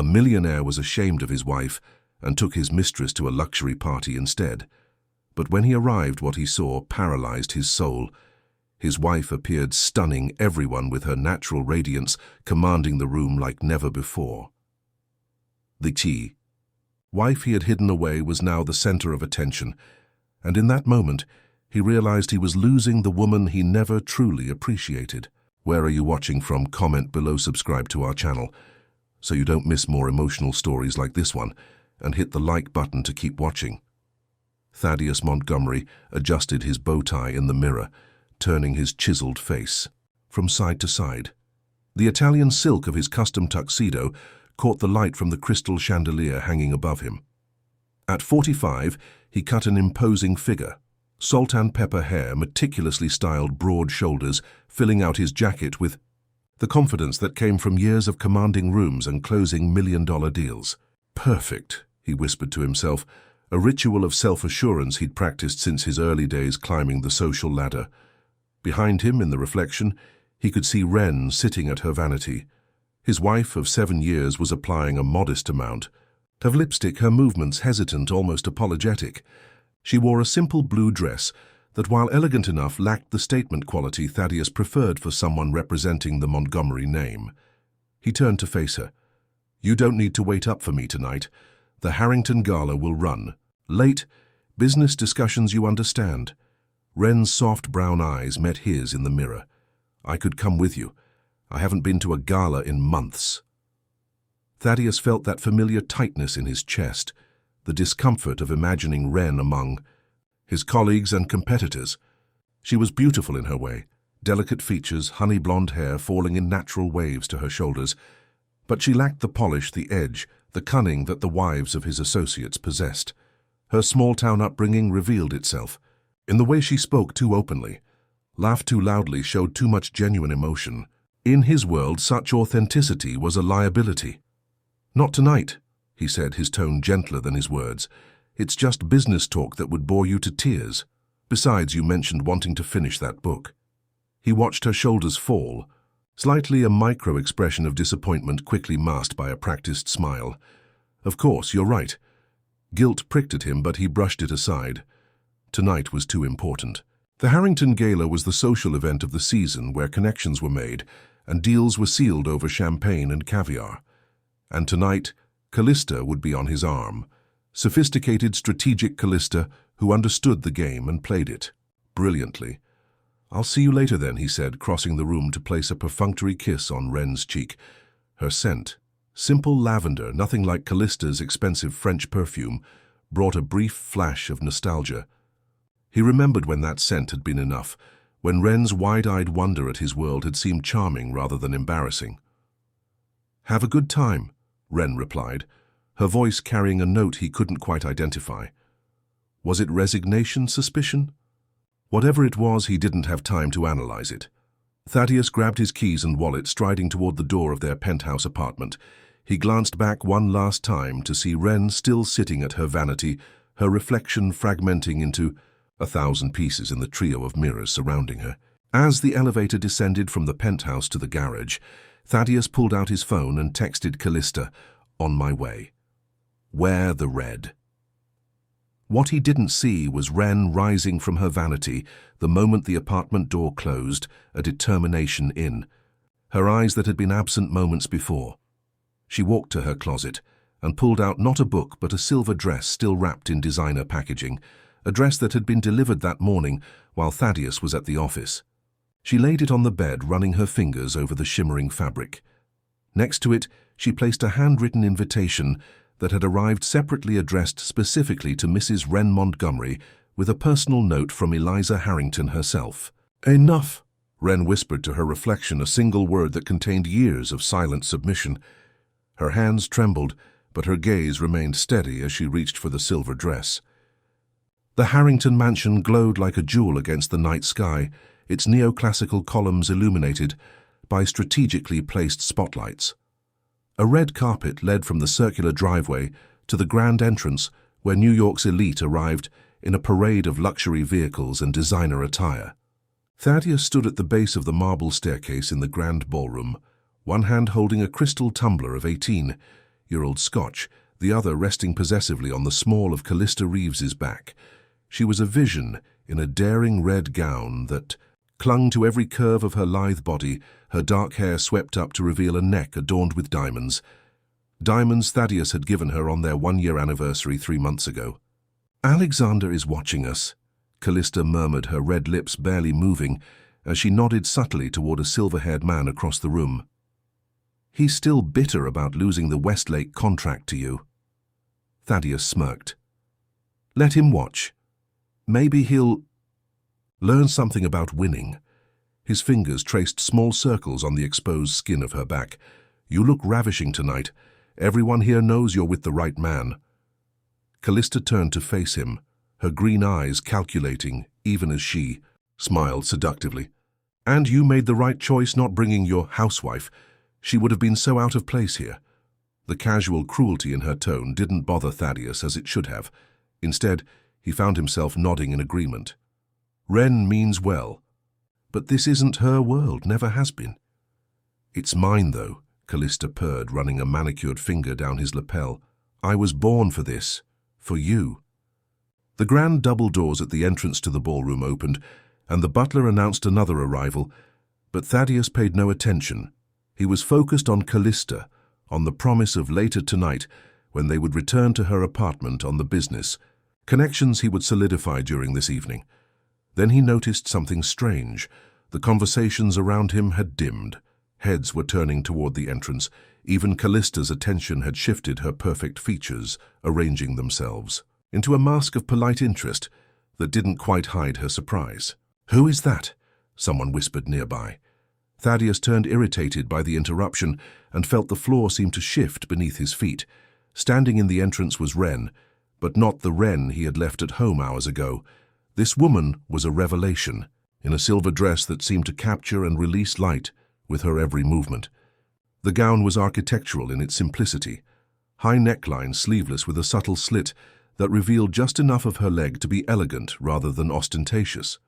A millionaire was ashamed of his wife and took his mistress to a luxury party instead. But when he arrived, what he saw paralyzed his soul. His wife appeared stunning everyone with her natural radiance, commanding the room like never before. The wife he had hidden away was now the center of attention, and in that moment, he realized he was losing the woman he never truly appreciated. Where are you watching from? Comment below, subscribe to our channel so you don't miss more emotional stories like this one, and hit the like button to keep watching. Thaddeus Montgomery adjusted his bow tie in the mirror, turning his chiseled face from side to side. The Italian silk of his custom tuxedo caught the light from the crystal chandelier hanging above him. At 45, he cut an imposing figure. Salt and pepper hair, meticulously styled broad shoulders, filling out his jacket with the confidence that came from years of commanding rooms and closing million-dollar deals. Perfect, he whispered to himself, a ritual of self-assurance he'd practiced since his early days climbing the social ladder. Behind him, in the reflection, he could see Wren sitting at her vanity. His wife of 7 years was applying a modest amount of lipstick, her movements hesitant, almost apologetic. She wore a simple blue dress that, while elegant enough, lacked the statement quality Thaddeus preferred for someone representing the Montgomery name. He turned to face her. "You don't need to wait up for me tonight. The Harrington Gala will run. Late, business discussions, you understand." Wren's soft brown eyes met his in the mirror. "I could come with you. I haven't been to a gala in months." Thaddeus felt that familiar tightness in his chest, the discomfort of imagining Wren among his colleagues and competitors. She was beautiful in her way, delicate features, honey blonde hair falling in natural waves to her shoulders, but she lacked the polish, the edge, the cunning that the wives of his associates possessed. Her small-town upbringing revealed itself. In the way she spoke too openly, laughed too loudly, showed too much genuine emotion. In his world, such authenticity was a liability. "Not tonight," he said, his tone gentler than his words. "It's just business talk that would bore you to tears. Besides, you mentioned wanting to finish that book." He watched her shoulders fall, slightly a micro-expression of disappointment quickly masked by a practiced smile. "Of course, you're right." Guilt pricked at him, but he brushed it aside. Tonight was too important. The Harrington Gala was the social event of the season where connections were made and deals were sealed over champagne and caviar. And tonight, Callista would be on his arm. Sophisticated, strategic Callista who understood the game and played it brilliantly. "I'll see you later then," he said, crossing the room to place a perfunctory kiss on Wren's cheek. Her scent, simple lavender, nothing like Callista's expensive French perfume, brought a brief flash of nostalgia. He remembered when that scent had been enough, when Wren's wide-eyed wonder at his world had seemed charming rather than embarrassing. "Have a good time," Wren replied, her voice carrying a note he couldn't quite identify. Was it resignation, suspicion? Whatever it was, he didn't have time to analyze it. Thaddeus grabbed his keys and wallet, striding toward the door of their penthouse apartment. He glanced back one last time to see Wren still sitting at her vanity, her reflection fragmenting into 1,000 pieces in the trio of mirrors surrounding her. As the elevator descended from the penthouse to the garage, Thaddeus pulled out his phone and texted Callista, "On my way. Wear the red." What he didn't see was Wren rising from her vanity the moment the apartment door closed, a determination in her eyes that had been absent moments before. She walked to her closet and pulled out not a book but a silver dress still wrapped in designer packaging, a dress that had been delivered that morning while Thaddeus was at the office. She laid it on the bed, running her fingers over the shimmering fabric. Next to it, she placed a handwritten invitation that had arrived separately, addressed specifically to Mrs. Wren Montgomery, with a personal note from Eliza Harrington herself. "Enough," Wren whispered to her reflection, a single word that contained years of silent submission. Her hands trembled, but her gaze remained steady as she reached for the silver dress. The Harrington mansion glowed like a jewel against the night sky, its neoclassical columns illuminated by strategically placed spotlights. A red carpet led from the circular driveway to the grand entrance where New York's elite arrived in a parade of luxury vehicles and designer attire. Thaddeus stood at the base of the marble staircase in the grand ballroom, one hand holding a crystal tumbler of 18, 20-year-old Scotch, the other resting possessively on the small of Callista Reeves's back. She was a vision in a daring red gown that clung to every curve of her lithe body, her dark hair swept up to reveal a neck adorned with diamonds. Diamonds Thaddeus had given her on their 1-year anniversary 3 months ago. "Alexander is watching us," Callista murmured, her red lips barely moving, as she nodded subtly toward a silver-haired man across the room. "He's still bitter about losing the Westlake contract to you." Thaddeus smirked. "Let him watch. Maybe he'll learn something about winning." His fingers traced small circles on the exposed skin of her back. "You look ravishing tonight. Everyone here knows you're with the right man." Callista turned to face him, her green eyes calculating, even as she smiled seductively. "And you made the right choice not bringing your housewife. She would have been so out of place here." The casual cruelty in her tone didn't bother Thaddeus as it should have. Instead, he found himself nodding in agreement. "Wren means well. But this isn't her world, never has been." "It's mine, though," Callista purred, running a manicured finger down his lapel. "I was born for this. For you." The grand double doors at the entrance to the ballroom opened, and the butler announced another arrival, but Thaddeus paid no attention. He was focused on Callista, on the promise of later tonight when they would return to her apartment on the business, connections he would solidify during this evening. Then he noticed something strange. The conversations around him had dimmed. Heads were turning toward the entrance. Even Callista's attention had shifted, her perfect features arranging themselves into a mask of polite interest that didn't quite hide her surprise. "Who is that?" someone whispered nearby. Thaddeus turned, irritated by the interruption, and felt the floor seem to shift beneath his feet. Standing in the entrance was Wren, but not the Wren he had left at home hours ago. This woman was a revelation, in a silver dress that seemed to capture and release light with her every movement. The gown was architectural in its simplicity, high neckline, sleeveless with a subtle slit that revealed just enough of her leg to be elegant rather than ostentatious.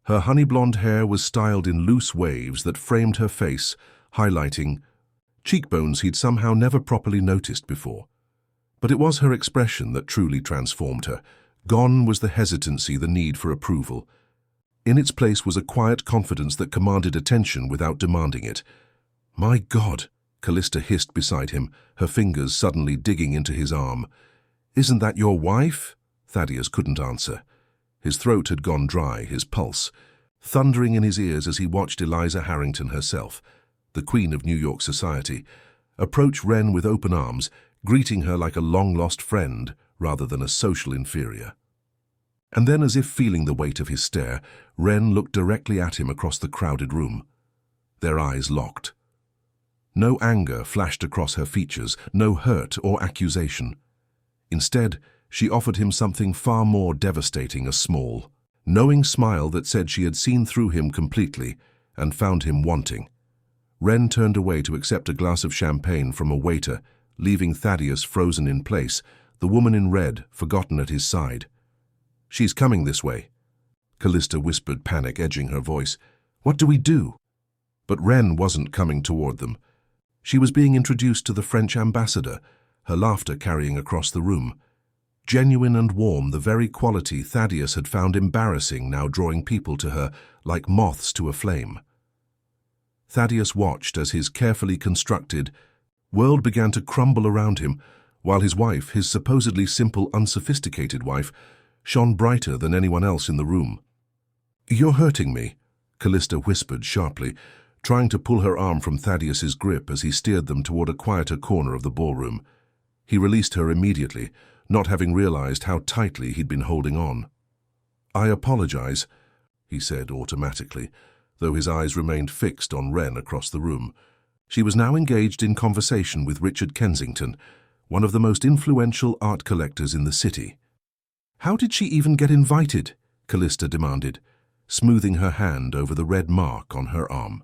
Her honey-blonde hair was styled in loose waves that framed her face, highlighting cheekbones he'd somehow never properly noticed before. But it was her expression that truly transformed her. Gone was the hesitancy, the need for approval. In its place was a quiet confidence that commanded attention without demanding it. "My God," Callista hissed beside him, her fingers suddenly digging into his arm. "Isn't that your wife?" Thaddeus couldn't answer. His throat had gone dry, his pulse thundering in his ears as he watched Eliza Harrington herself, the queen of New York society, approach Wren with open arms, greeting her like a long-lost friend rather than a social inferior. And then, as if feeling the weight of his stare, Wren looked directly at him across the crowded room. Their eyes locked. No anger flashed across her features, no hurt or accusation. Instead, she offered him something far more devastating, a small, knowing smile that said she had seen through him completely and found him wanting. Wren turned away to accept a glass of champagne from a waiter, leaving Thaddeus frozen in place, the woman in red forgotten at his side. "She's coming this way," Callista whispered, panic edging her voice. "What do we do?" But Wren wasn't coming toward them. She was being introduced to the French ambassador, her laughter carrying across the room. Genuine and warm, the very quality Thaddeus had found embarrassing, now drawing people to her like moths to a flame. Thaddeus watched as his carefully constructed world began to crumble around him, while his wife, his supposedly simple, unsophisticated wife, shone brighter than anyone else in the room. "You're hurting me," Callista whispered sharply, trying to pull her arm from Thaddeus's grip as he steered them toward a quieter corner of the ballroom. He released her immediately, not having realized how tightly he'd been holding on. "I apologize," he said automatically, though his eyes remained fixed on Wren across the room. She was now engaged in conversation with Richard Kensington, one of the most influential art collectors in the city. "How did she even get invited?" Callista demanded, smoothing her hand over the red mark on her arm.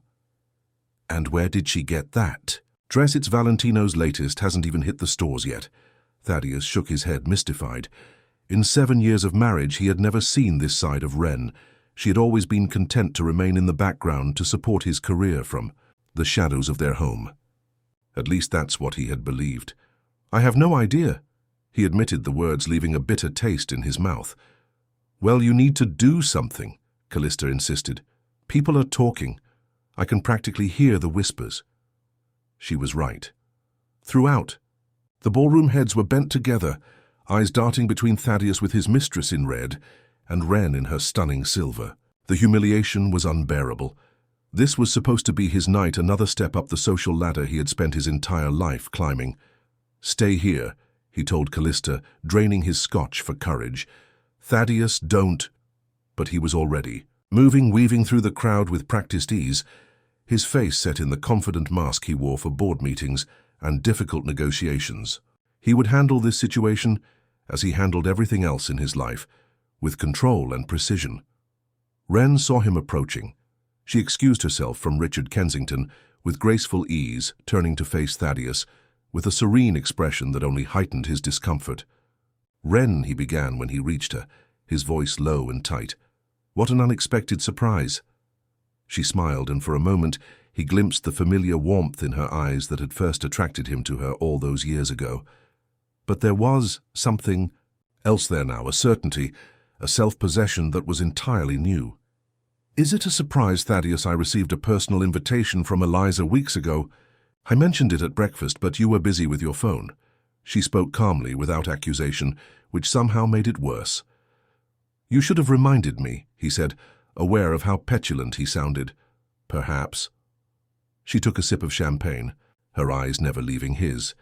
"And where did she get that?" "Dress, it's Valentino's latest, hasn't even hit the stores yet." Thaddeus shook his head, mystified. In 7 years of marriage, he had never seen this side of Wren. She had always been content to remain in the background to support his career from the shadows of their home. At least that's what he had believed. I have no idea. He admitted the words, leaving a bitter taste in his mouth. Well, you need to do something, Callista insisted. People are talking. I can practically hear the whispers. She was right. Throughout, the ballroom heads were bent together, eyes darting between Thaddeus with his mistress in red and Wren in her stunning silver. The humiliation was unbearable. This was supposed to be his night, another step up the social ladder he had spent his entire life climbing. Stay here, he told Callista, draining his scotch for courage. Thaddeus, don't. But he was already, weaving through the crowd with practiced ease, his face set in the confident mask he wore for board meetings and difficult negotiations. He would handle this situation as he handled everything else in his life, with control and precision. Wren saw him approaching. She excused herself from Richard Kensington with graceful ease, turning to face Thaddeus with a serene expression that only heightened his discomfort. Wren, he began when he reached her, his voice low and tight. What an unexpected surprise. She smiled, and for a moment he glimpsed the familiar warmth in her eyes that had first attracted him to her all those years ago. But there was something else there now, a certainty, a self-possession that was entirely new. Is it a surprise, Thaddeus, I received a personal invitation from Eliza weeks ago? I mentioned it at breakfast, but you were busy with your phone. She spoke calmly, without accusation, which somehow made it worse. You should have reminded me, he said, aware of how petulant he sounded. Perhaps. She took a sip of champagne, her eyes never leaving his.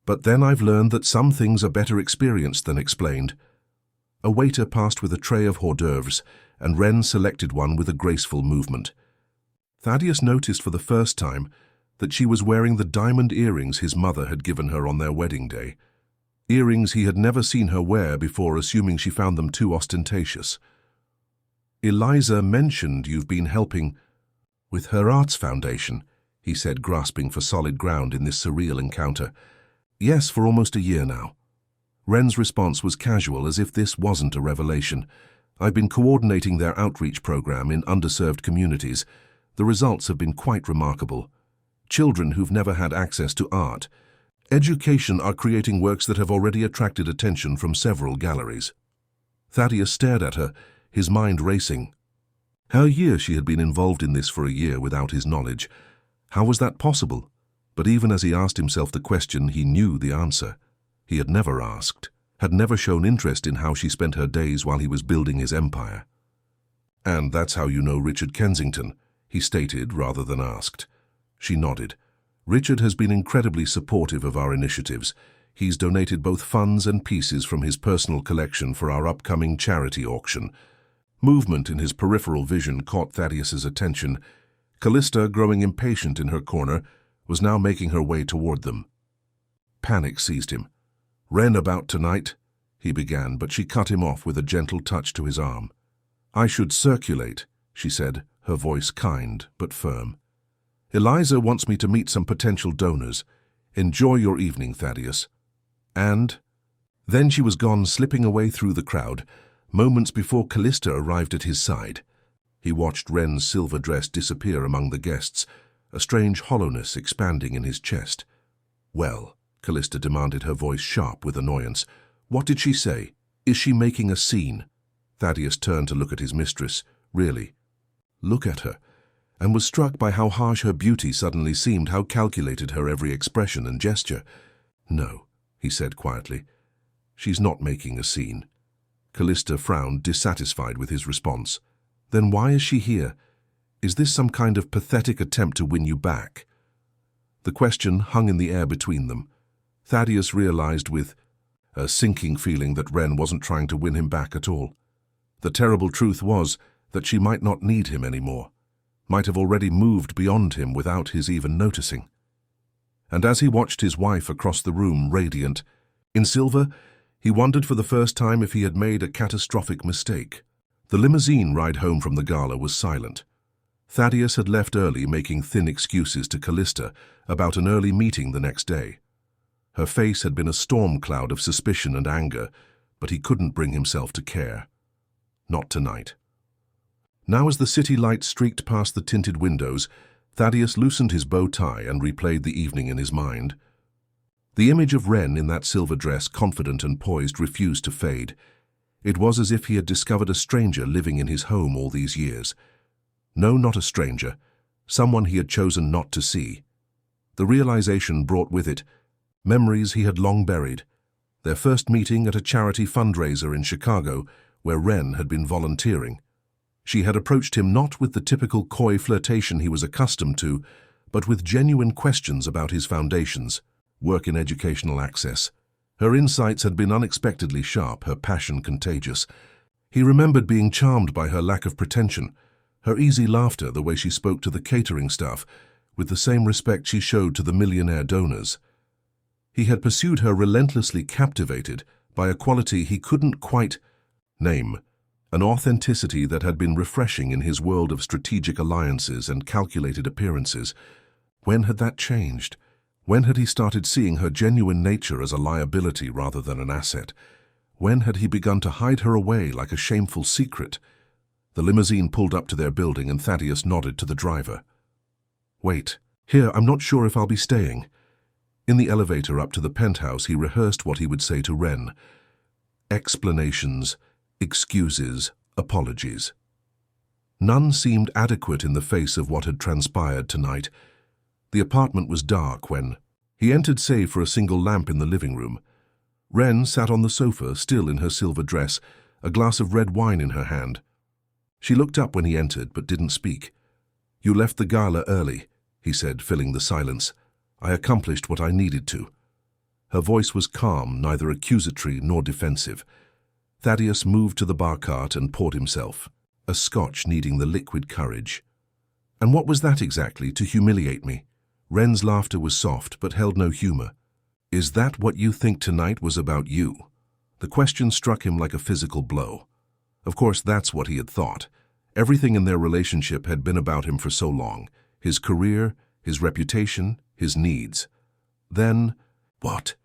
But then I've learned that some things are better experienced than explained. A waiter passed with a tray of hors d'oeuvres, and Wren selected one with a graceful movement. Thaddeus noticed for the first time that she was wearing the diamond earrings his mother had given her on their wedding day. Earrings he had never seen her wear before, assuming she found them too ostentatious. Eliza mentioned you've been helping with her arts foundation, he said, grasping for solid ground in this surreal encounter. Yes, for almost a year now. Wren's response was casual, as if this wasn't a revelation. I've been coordinating their outreach program in underserved communities. The results have been quite remarkable. Children who've never had access to art. Education are creating works that have already attracted attention from several galleries. Thaddeus stared at her, his mind racing. Her year she had been involved in this for a year without his knowledge. How was that possible? But even as he asked himself the question, he knew the answer. He had never asked, had never shown interest in how she spent her days while he was building his empire. And that's how you know Richard Kensington, he stated rather than asked. She nodded. Richard has been incredibly supportive of our initiatives. He's donated both funds and pieces from his personal collection for our upcoming charity auction. Movement in his peripheral vision caught Thaddeus's attention. Callista, growing impatient in her corner, was now making her way toward them. Panic seized him. Wren about tonight, he began, but she cut him off with a gentle touch to his arm. I should circulate, she said, her voice kind but firm. Eliza wants me to meet some potential donors. Enjoy your evening, Thaddeus. And then she was gone, slipping away through the crowd, moments before Callista arrived at his side. He watched Wren's silver dress disappear among the guests, a strange hollowness expanding in his chest. Well, Callista demanded, her voice sharp with annoyance. What did she say? Is she making a scene? Thaddeus turned to look at his mistress. Really? Look at her, and was struck by how harsh her beauty suddenly seemed, how calculated her every expression and gesture. No, he said quietly. She's not making a scene. Callista frowned, dissatisfied with his response. Then why is she here? Is this some kind of pathetic attempt to win you back? The question hung in the air between them. Thaddeus realized with a sinking feeling that Wren wasn't trying to win him back at all. The terrible truth was that she might not need him anymore, might have already moved beyond him without his even noticing. And as he watched his wife across the room, radiant, in silver, he wondered for the first time if he had made a catastrophic mistake. The limousine ride home from the gala was silent. Thaddeus had left early, making thin excuses to Callista about an early meeting the next day. Her face had been a storm cloud of suspicion and anger, but he couldn't bring himself to care. Not tonight. Now, as the city lights streaked past the tinted windows, Thaddeus loosened his bow tie and replayed the evening in his mind. The image of Wren in that silver dress, confident and poised, refused to fade. It was as if he had discovered a stranger living in his home all these years. No, not a stranger. Someone he had chosen not to see. The realization brought with it memories he had long buried. Their first meeting at a charity fundraiser in Chicago, where Wren had been volunteering. She had approached him not with the typical coy flirtation he was accustomed to, but with genuine questions about his foundations, work in educational access. Her insights had been unexpectedly sharp, her passion contagious. He remembered being charmed by her lack of pretension, her easy laughter, the way she spoke to the catering staff, with the same respect she showed to the Millionaire donors. He had pursued her relentlessly, captivated by a quality he couldn't quite name, an authenticity that had been refreshing in his world of strategic alliances and calculated appearances. When had that changed? When had he started seeing her genuine nature as a liability rather than an asset? When had he begun to hide her away like a shameful secret? The limousine pulled up to their building and Thaddeus nodded to the driver. "Wait. Here, I'm not sure if I'll be staying." In the elevator up to the penthouse, he rehearsed what he would say to Wren. Explanations, excuses, apologies. None seemed adequate in the face of what had transpired tonight. The apartment was dark when he entered, save for a single lamp in the living room. Wren sat on the sofa, still in her silver dress, a glass of red wine in her hand. She looked up when he entered, but didn't speak. "You left the gala early," he said, filling the silence. "I accomplished what I needed to." Her voice was calm, neither accusatory nor defensive. Thaddeus moved to the bar cart and poured himself a scotch, needing the liquid courage. "And what was that exactly, to humiliate me?" Wren's laughter was soft, but held no humor. "Is that what you think tonight was about you?" The question struck him like a physical blow. Of course, that's what he had thought. Everything in their relationship had been about him for so long. His career, his reputation, his needs. Then, what?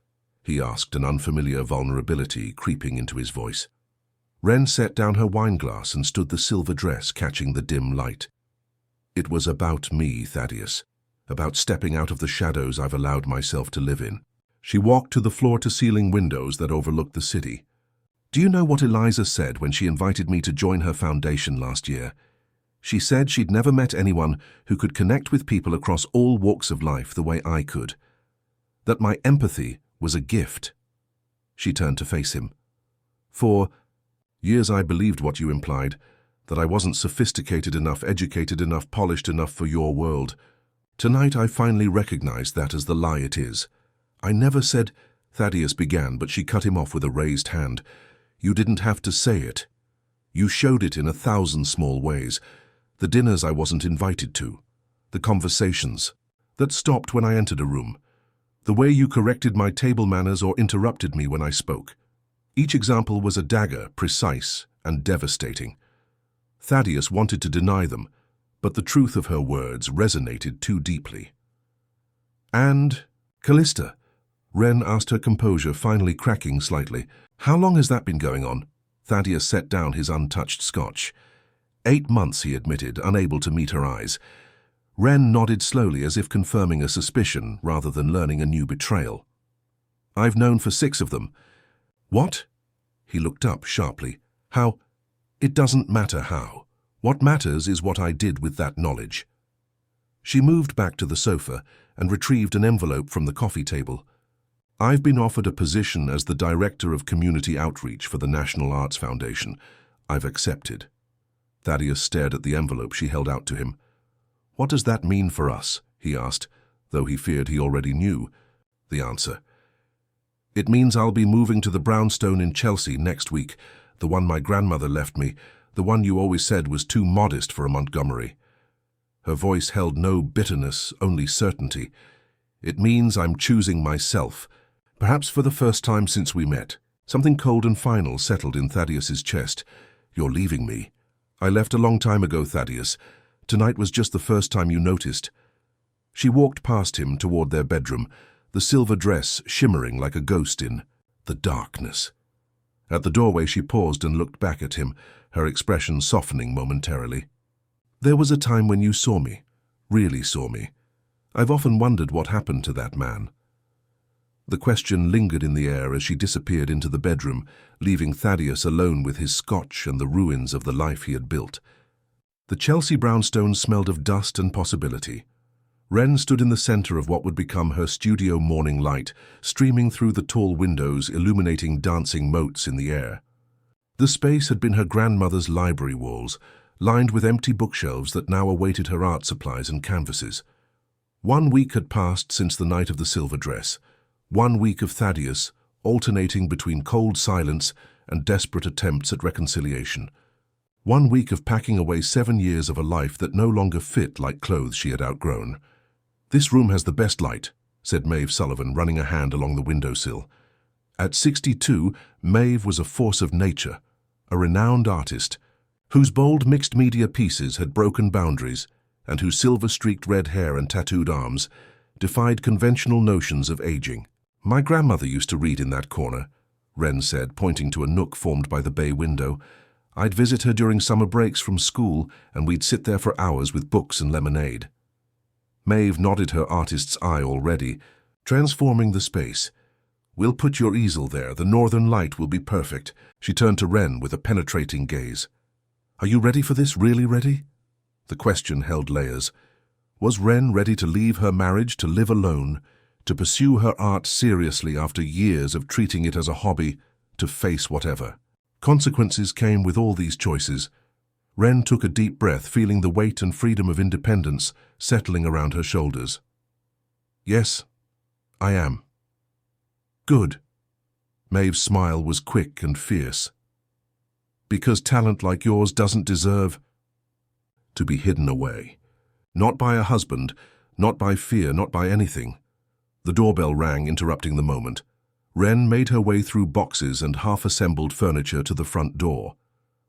He asked, an unfamiliar vulnerability creeping into his voice. Wren set down her wine glass and stood the silver dress, catching the dim light. "It was about me, Thaddeus. About stepping out of the shadows I've allowed myself to live in." She walked to the floor-to-ceiling windows that overlooked the city. "Do you know what Eliza said when she invited me to join her foundation last year? She said she'd never met anyone who could connect with people across all walks of life the way I could. That my empathy was a gift." She turned to face him. "For years I believed what you implied, that I wasn't sophisticated enough, educated enough, polished enough for your world. Tonight I finally recognized that as the lie it is. I never said—" Thaddeus began, but she cut him off with a raised hand. "You didn't have to say it. You showed it in 1,000 small ways. The dinners I wasn't invited to. The conversations that stopped when I entered a room. The way you corrected my table manners or interrupted me when I spoke. Each example was a dagger, precise and devastating." Thaddeus wanted to deny them, but the truth of her words resonated too deeply. "And, Callista," Wren asked, her composure finally cracking slightly, "how long has that been going on?" Thaddeus set down his untouched scotch. 8 months, he admitted, unable to meet her eyes. Wren nodded slowly, as if confirming a suspicion rather than learning a new betrayal. "I've known for 6 of them." "What?" He looked up sharply. "How?" "It doesn't matter how. What matters is what I did with that knowledge." She moved back to the sofa and retrieved an envelope from the coffee table. "I've been offered a position as the Director of Community Outreach for the National Arts Foundation. I've accepted." Thaddeus stared at the envelope she held out to him. "What does that mean for us?" he asked, though he feared he already knew the answer. "It means I'll be moving to the brownstone in Chelsea next week, the one my grandmother left me, the one you always said was too modest for a Montgomery." Her voice held no bitterness, only certainty. "It means I'm choosing myself. Perhaps for the first time since we met." Something cold and final settled in Thaddeus's chest. "You're leaving me." "I left a long time ago, Thaddeus. Tonight was just the first time you noticed." She walked past him toward their bedroom, the silver dress shimmering like a ghost in the darkness. At the doorway she paused and looked back at him, her expression softening momentarily. "There was a time when you saw me, really saw me. I've often wondered what happened to that man." The question lingered in the air as she disappeared into the bedroom, leaving Thaddeus alone with his scotch and the ruins of the life he had built. The Chelsea brownstone smelled of dust and possibility. Wren stood in the center of what would become her studio morning light, streaming through the tall windows, illuminating dancing motes in the air. The space had been her grandmother's library walls, lined with empty bookshelves that now awaited her art supplies and canvases. 1 week had passed since the night of the silver dress. 1 week of Thaddeus, alternating between cold silence and desperate attempts at reconciliation. 1 week of packing away 7 years of a life that no longer fit like clothes she had outgrown. "This room has the best light," said Maeve Sullivan, running a hand along the windowsill. At 62, Maeve was a force of nature, a renowned artist, whose bold mixed-media pieces had broken boundaries and whose silver-streaked red hair and tattooed arms defied conventional notions of aging. "My grandmother used to read in that corner," Wren said, pointing to a nook formed by the bay window. "I'd visit her during summer breaks from school, and we'd sit there for hours with books and lemonade." Maeve nodded her artist's eye already, transforming the space. "We'll put your easel there. The northern light will be perfect." She turned to Wren with a penetrating gaze. "Are you ready for this, really ready?" The question held layers. Was Wren ready to leave her marriage, to live alone, to pursue her art seriously after years of treating it as a hobby, to face whatever? Consequences came with all these choices. Wren took a deep breath, feeling the weight and freedom of independence settling around her shoulders. "Yes, I am." "Good." Maeve's smile was quick and fierce. "Because talent like yours doesn't deserve to be hidden away. Not by a husband, not by fear, not by anything." The doorbell rang, interrupting the moment. Wren made her way through boxes and half-assembled furniture to the front door.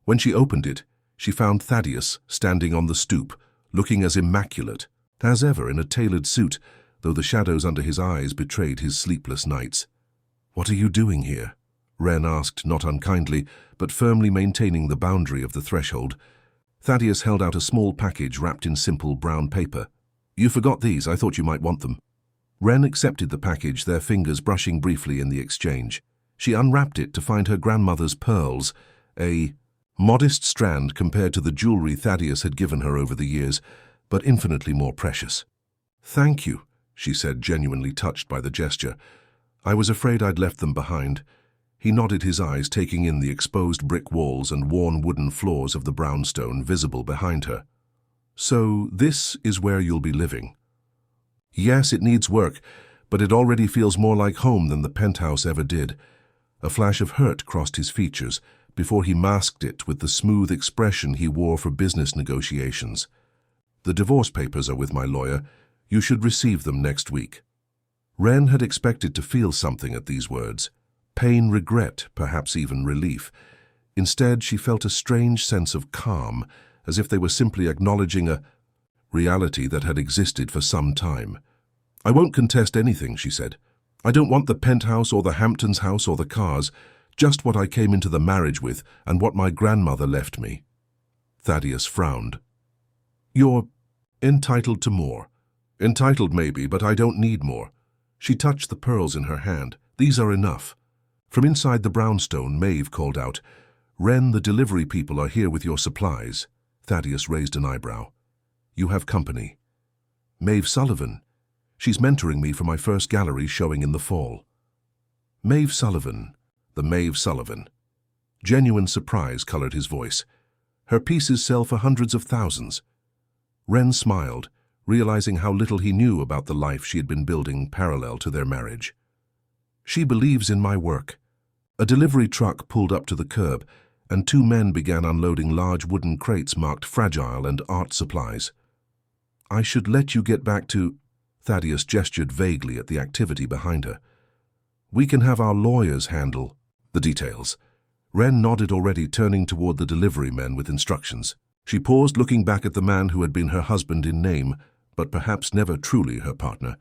When she opened it, she found Thaddeus standing on the stoop, looking as immaculate as ever in a tailored suit, though the shadows under his eyes betrayed his sleepless nights. "What are you doing here?" Wren asked, not unkindly, but firmly maintaining the boundary of the threshold. Thaddeus held out a small package wrapped in simple brown paper. "You forgot these. I thought you might want them." Wren accepted the package, their fingers brushing briefly in the exchange. She unwrapped it to find her grandmother's pearls, a modest strand compared to the jewelry Thaddeus had given her over the years, but infinitely more precious. "Thank you," she said, genuinely touched by the gesture. "I was afraid I'd left them behind." He nodded, his eyes taking in the exposed brick walls and worn wooden floors of the brownstone visible behind her. "So this is where you'll be living?" "Yes, it needs work, but it already feels more like home than the penthouse ever did." A flash of hurt crossed his features before he masked it with the smooth expression he wore for business negotiations. "The divorce papers are with my lawyer. You should receive them next week." Wren had expected to feel something at these words. Pain, regret, perhaps even relief. Instead, she felt a strange sense of calm, as if they were simply acknowledging a reality that had existed for some time. "I won't contest anything," she said. "I don't want the penthouse or the Hamptons house or the cars, just what I came into the marriage with and what my grandmother left me." Thaddeus frowned. "You're entitled to more." "Entitled maybe, but I don't need more." She touched the pearls in her hand. "These are enough." From inside the brownstone, Maeve called out, "Wren, the delivery people are here with your supplies." Thaddeus raised an eyebrow. "You have company." "Maeve Sullivan. She's mentoring me for my first gallery showing in the fall." Maeve Sullivan, the Maeve Sullivan. Genuine surprise colored his voice. "Her pieces sell for hundreds of thousands." Wren smiled, realizing how little he knew about the life she had been building parallel to their marriage. "She believes in my work." A delivery truck pulled up to the curb, and 2 men began unloading large wooden crates marked fragile and art supplies. "I should let you get back to—" Thaddeus gestured vaguely at the activity behind her. "We can have our lawyers handle the details." Wren nodded already, turning toward the delivery men with instructions. She paused, looking back at the man who had been her husband in name, but perhaps never truly her partner.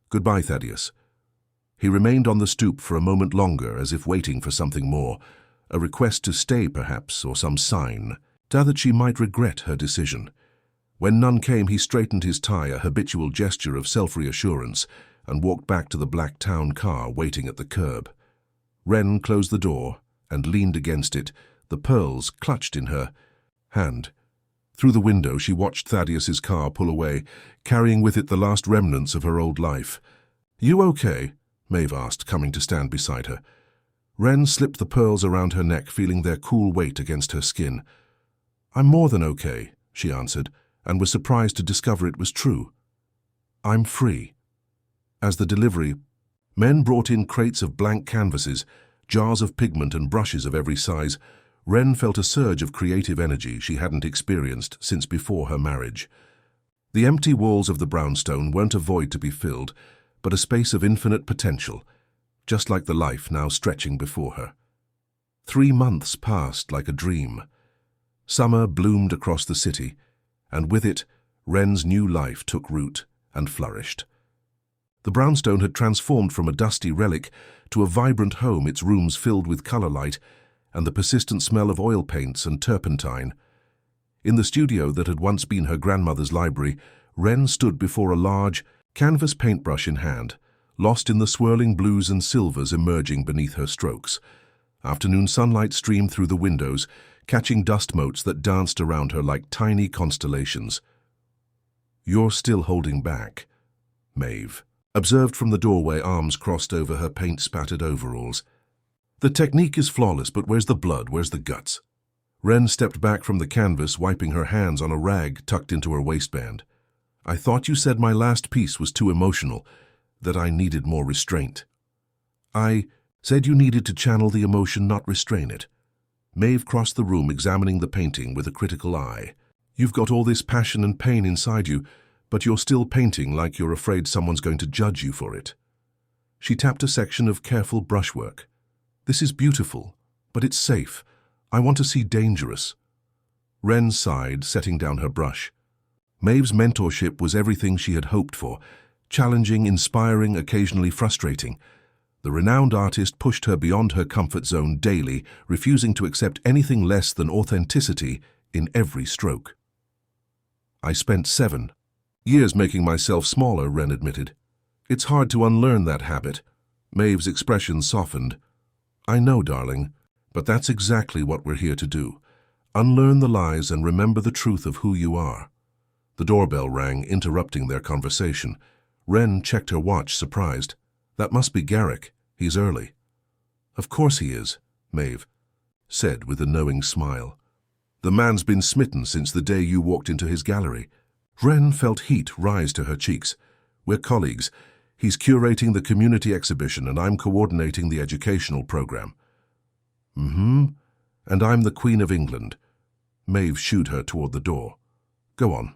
"Goodbye, Thaddeus." He remained on the stoop for a moment longer, as if waiting for something more, a request to stay perhaps, or some sign, that she might regret her decision. When none came, he straightened his tie, a habitual gesture of self-reassurance, and walked back to the black town car waiting at the curb. Wren closed the door and leaned against it, the pearls clutched in her hand. Through the window she watched Thaddeus's car pull away, carrying with it the last remnants of her old life. "You okay?" Maeve asked, coming to stand beside her. Wren slipped the pearls around her neck, feeling their cool weight against her skin. "I'm more than okay," she answered, and was surprised to discover it was true. "I'm free." As the delivery, men brought in crates of blank canvases, jars of pigment and brushes of every size. Wren felt a surge of creative energy she hadn't experienced since before her marriage. The empty walls of the brownstone weren't a void to be filled, but a space of infinite potential, just like the life now stretching before her. 3 months passed like a dream. Summer bloomed across the city, and with it, Wren's new life took root and flourished. The brownstone had transformed from a dusty relic to a vibrant home, its rooms filled with color light and the persistent smell of oil paints and turpentine. In the studio that had once been her grandmother's library, Wren stood before a large canvas paintbrush in hand, lost in the swirling blues and silvers emerging beneath her strokes. Afternoon sunlight streamed through the windows, catching dust motes that danced around her like tiny constellations. "You're still holding back," Maeve observed from the doorway, arms crossed over her paint-spattered overalls. "The technique is flawless, but where's the blood, where's the guts?" Wren stepped back from the canvas, wiping her hands on a rag tucked into her waistband. "I thought you said my last piece was too emotional, that I needed more restraint." "I said you needed to channel the emotion, not restrain it." Maeve crossed the room, examining the painting with a critical eye. "You've got all this passion and pain inside you, but you're still painting like you're afraid someone's going to judge you for it." She tapped a section of careful brushwork. "This is beautiful, but it's safe. I want to see dangerous." Wren sighed, setting down her brush. Maeve's mentorship was everything she had hoped for, challenging, inspiring, occasionally frustrating. The renowned artist pushed her beyond her comfort zone daily, refusing to accept anything less than authenticity in every stroke. "I spent 7 years making myself smaller," Wren admitted. "It's hard to unlearn that habit." Maeve's expression softened. "I know, darling, but that's exactly what we're here to do. Unlearn the lies and remember the truth of who you are." The doorbell rang, interrupting their conversation. Wren checked her watch, surprised. "That must be Garrick. He's early." "Of course he is," Maeve said with a knowing smile. "The man's been smitten since the day you walked into his gallery." Wren felt heat rise to her cheeks. "We're colleagues. He's curating the community exhibition and I'm coordinating the educational program." "Mm-hmm. And I'm the Queen of England." Maeve shooed her toward the door. "Go on.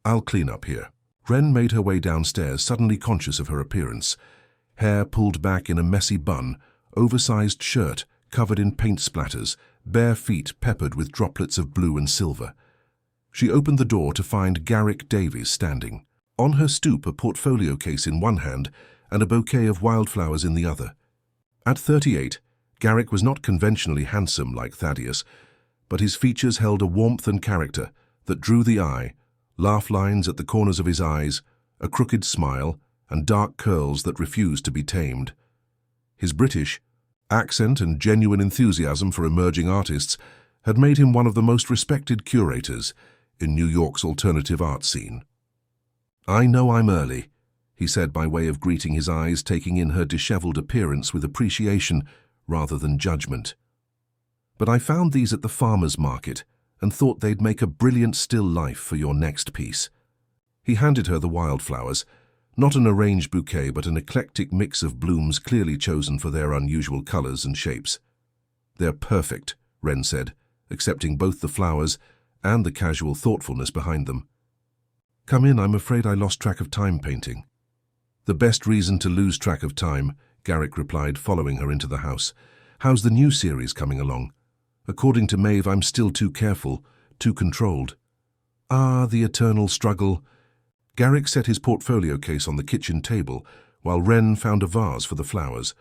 I'll clean up here." Wren made her way downstairs, suddenly conscious of her appearance. Hair pulled back in a messy bun, oversized shirt covered in paint splatters, bare feet peppered with droplets of blue and silver. She opened the door to find Garrick Davies standing. On her stoop, a portfolio case in one hand and a bouquet of wildflowers in the other. At 38, Garrick was not conventionally handsome like Thaddeus, but his features held a warmth and character that drew the eye, laugh lines at the corners of his eyes, a crooked smile, and dark curls that refused to be tamed. His British accent and genuine enthusiasm for emerging artists had made him one of the most respected curators in New York's alternative art scene. "I know I'm early," he said by way of greeting, his eyes taking in her disheveled appearance with appreciation rather than judgment. "But I found these at the farmer's market and thought they'd make a brilliant still life for your next piece." He handed her the wildflowers, not an arranged bouquet but an eclectic mix of blooms clearly chosen for their unusual colors and shapes. "They're perfect," Wren said, accepting both the flowers and the casual thoughtfulness behind them. "Come in, I'm afraid I lost track of time painting." "The best reason to lose track of time," Garrick replied, following her into the house. "How's the new series coming along?" "According to Maeve, I'm still too careful, too controlled." "Ah, the eternal struggle." Garrick set his portfolio case on the kitchen table, while Wren found a vase for the flowers.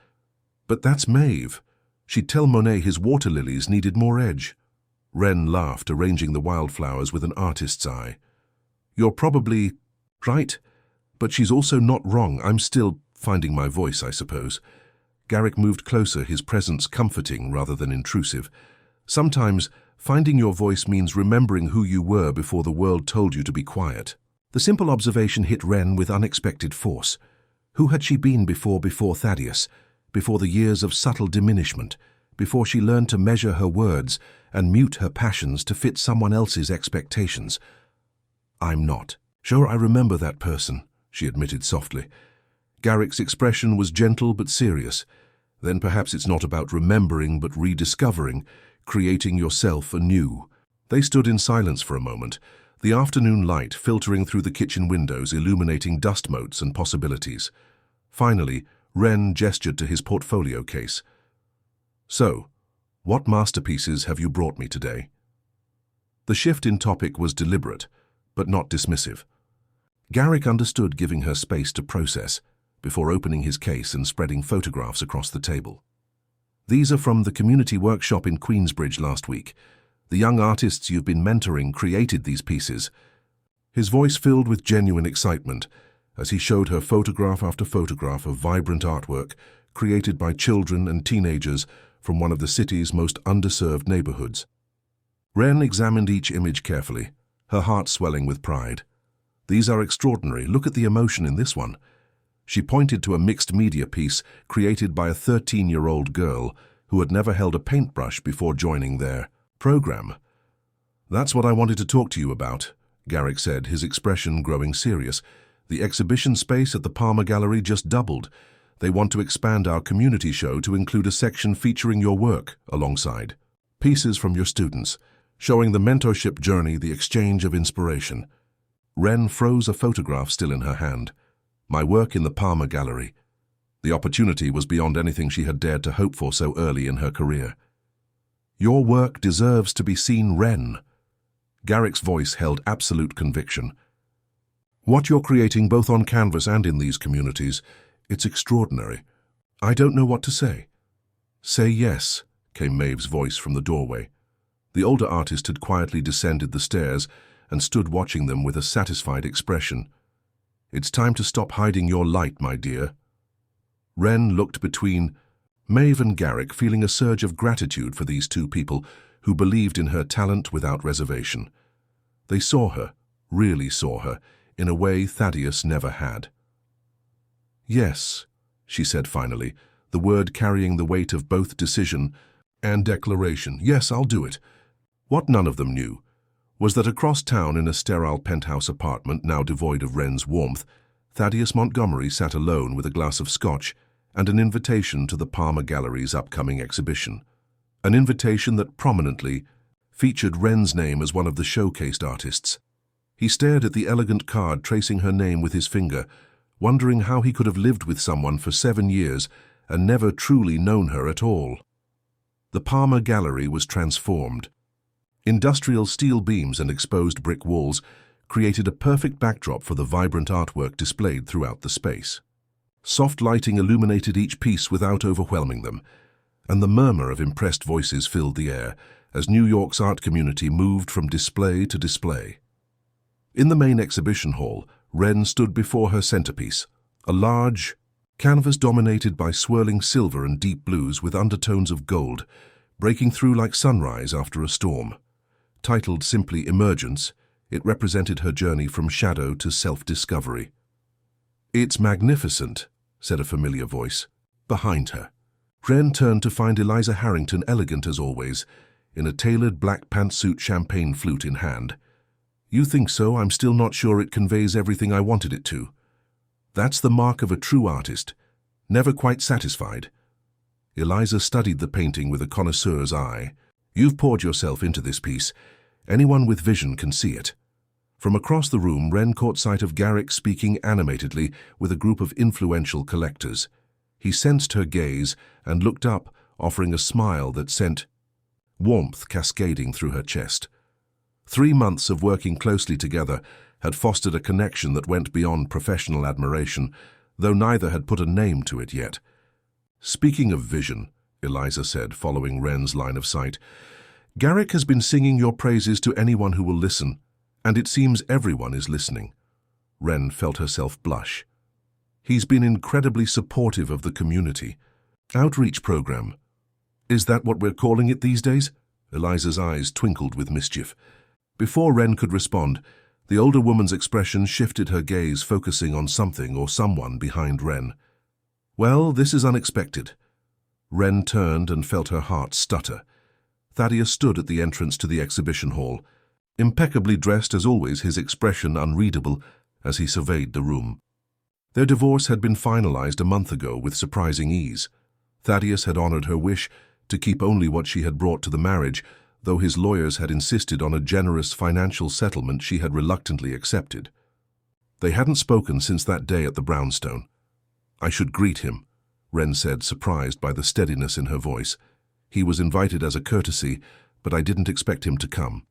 "But that's Maeve. She'd tell Monet his water lilies needed more edge." Wren laughed, arranging the wildflowers with an artist's eye. "You're probably right, but she's also not wrong. I'm still Finding my voice, I suppose. Garrick moved closer, his presence comforting rather than intrusive. Sometimes, finding your voice means remembering who you were before the world told you to be quiet. The simple observation hit Wren with unexpected force. Who had she been before Thaddeus? Before the years of subtle diminishment? Before she learned to measure her words and mute her passions to fit someone else's expectations? I'm not. Sure, I remember that person, she admitted softly. Garrick's expression was gentle but serious. Then perhaps it's not about remembering but rediscovering, creating yourself anew. They stood in silence for a moment, the afternoon light filtering through the kitchen windows, illuminating dust motes and possibilities. Finally, Wren gestured to his portfolio case. So, what masterpieces have you brought me today? The shift in topic was deliberate, but not dismissive. Garrick understood, giving her space to process, before opening his case and spreading photographs across the table. These are from the community workshop in Queensbridge last week. The young artists you've been mentoring created these pieces. His voice filled with genuine excitement as he showed her photograph after photograph of vibrant artwork created by children and teenagers from one of the city's most underserved neighborhoods. Wren examined each image carefully, her heart swelling with pride. These are extraordinary. Look at the emotion in this one. She pointed to a mixed media piece created by a 13-year-old girl who had never held a paintbrush before joining their program. That's what I wanted to talk to you about, Garrick said, his expression growing serious. The exhibition space at the Palmer Gallery just doubled. They want to expand our community show to include a section featuring your work alongside pieces from your students, showing the mentorship journey, the exchange of inspiration. Wren froze, a photograph still in her hand. My work in the Palmer Gallery. The opportunity was beyond anything she had dared to hope for so early in her career. Your work deserves to be seen, Wren. Garrick's voice held absolute conviction. What you're creating both on canvas and in these communities, it's extraordinary. I don't know what to say. Say yes, came Maeve's voice from the doorway. The older artist had quietly descended the stairs and stood watching them with a satisfied expression. It's time to stop hiding your light, my dear. Wren looked between Maeve and Garrick, feeling a surge of gratitude for these two people who believed in her talent without reservation. They saw her, really saw her, in a way Thaddeus never had. Yes, she said finally, the word carrying the weight of both decision and declaration. Yes, I'll do it. What none of them knew was that across town in a sterile penthouse apartment now devoid of Wren's warmth, Thaddeus Montgomery sat alone with a glass of scotch and an invitation to the Palmer Gallery's upcoming exhibition. An invitation that prominently featured Wren's name as one of the showcased artists. He stared at the elegant card, tracing her name with his finger, wondering how he could have lived with someone for 7 years and never truly known her at all. The Palmer Gallery was transformed. Industrial steel beams and exposed brick walls created a perfect backdrop for the vibrant artwork displayed throughout the space. Soft lighting illuminated each piece without overwhelming them, and the murmur of impressed voices filled the air as New York's art community moved from display to display. In the main exhibition hall, Wren stood before her centerpiece, a large canvas dominated by swirling silver and deep blues with undertones of gold, breaking through like sunrise after a storm. Titled simply Emergence, it represented her journey from shadow to self-discovery. It's magnificent, said a familiar voice, behind her. Wren turned to find Eliza Harrington, elegant as always, in a tailored black pantsuit, champagne flute in hand. You think so? I'm still not sure it conveys everything I wanted it to. That's the mark of a true artist, never quite satisfied. Eliza studied the painting with a connoisseur's eye. You've poured yourself into this piece. Anyone with vision can see it. From across the room, Wren caught sight of Garrick speaking animatedly with a group of influential collectors. He sensed her gaze and looked up, offering a smile that sent warmth cascading through her chest. 3 months of working closely together had fostered a connection that went beyond professional admiration, though neither had put a name to it yet. Speaking of vision, Eliza said, following Wren's line of sight, Garrick has been singing your praises to anyone who will listen, and it seems everyone is listening. Wren felt herself blush. He's been incredibly supportive of the community. Outreach program. Is that what we're calling it these days? Eliza's eyes twinkled with mischief. Before Wren could respond, the older woman's expression shifted, her gaze focusing on something or someone behind Wren. Well, this is unexpected. Wren turned and felt her heart stutter. Thaddeus stood at the entrance to the exhibition hall, impeccably dressed as always, his expression unreadable as he surveyed the room. Their divorce had been finalized a month ago with surprising ease. Thaddeus had honored her wish to keep only what she had brought to the marriage, though his lawyers had insisted on a generous financial settlement she had reluctantly accepted. They hadn't spoken since that day at the brownstone. I should greet him, Wren said, surprised by the steadiness in her voice. He was invited as a courtesy, but I didn't expect him to come.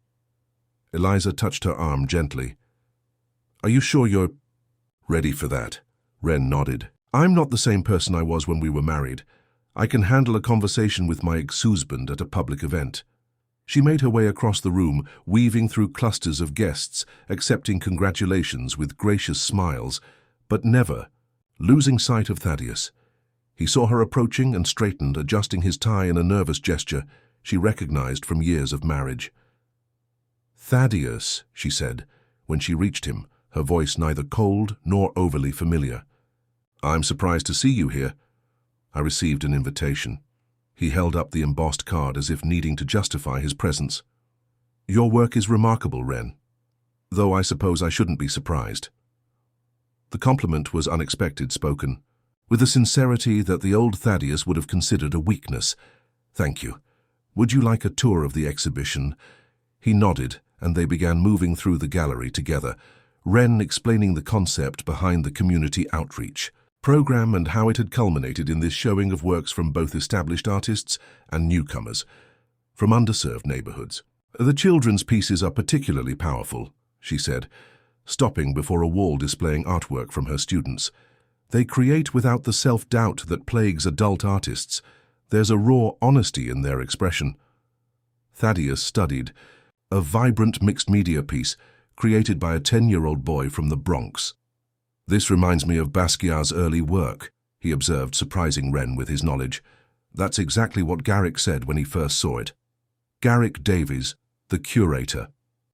Eliza touched her arm gently. Are you sure you're ready for that? Wren nodded. I'm not the same person I was when we were married. I can handle a conversation with my ex-husband at a public event. She made her way across the room, weaving through clusters of guests, accepting congratulations with gracious smiles, but never losing sight of Thaddeus. He saw her approaching and straightened, adjusting his tie in a nervous gesture she recognized from years of marriage. Thaddeus, she said, when she reached him, her voice neither cold nor overly familiar. I'm surprised to see you here. I received an invitation. He held up the embossed card as if needing to justify his presence. Your work is remarkable, Wren, though I suppose I shouldn't be surprised. The compliment was unexpected, spoken with a sincerity that the old Thaddeus would have considered a weakness. Thank you. Would you like a tour of the exhibition? He nodded, and they began moving through the gallery together, Wren explaining the concept behind the community outreach program and how it had culminated in this showing of works from both established artists and newcomers from underserved neighborhoods. The children's pieces are particularly powerful, she said, stopping before a wall displaying artwork from her students. They create without the self-doubt that plagues adult artists. There's a raw honesty in their expression. Thaddeus studied a vibrant mixed-media piece created by a 10-year-old boy from the Bronx. This reminds me of Basquiat's early work, he observed, surprising Wren with his knowledge. That's exactly what Garrick said when he first saw it. Garrick Davies, the curator.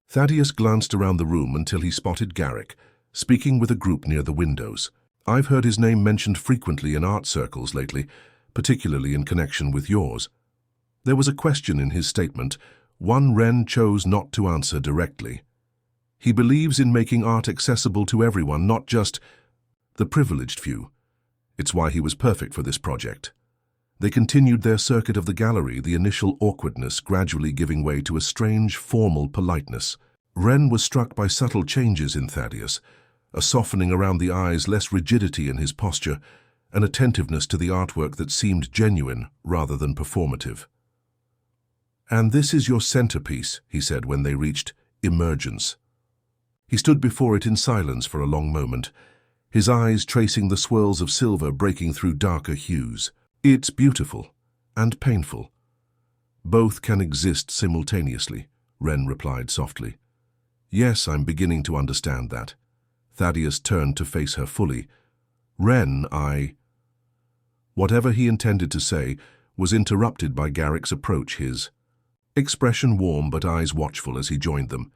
Thaddeus glanced around the room until he spotted Garrick, speaking with a group near the windows. I've heard his name mentioned frequently in art circles lately, particularly in connection with yours. There was a question in his statement, one Wren chose not to answer directly. He believes in making art accessible to everyone, not just the privileged few. It's why he was perfect for this project. They continued their circuit of the gallery, the initial awkwardness gradually giving way to a strange, formal politeness. Wren was struck by subtle changes in Thaddeus, a softening around the eyes, less rigidity in his posture, an attentiveness to the artwork that seemed genuine rather than performative. And this is your centerpiece, he said when they reached Emergence. He stood before it in silence for a long moment, his eyes tracing the swirls of silver breaking through darker hues. It's beautiful and painful. Both can exist simultaneously, Wren replied softly. Yes, I'm beginning to understand that. Thaddeus turned to face her fully. Wren, Whatever he intended to say was interrupted by Garrick's approach, his expression warm but eyes watchful as he joined them.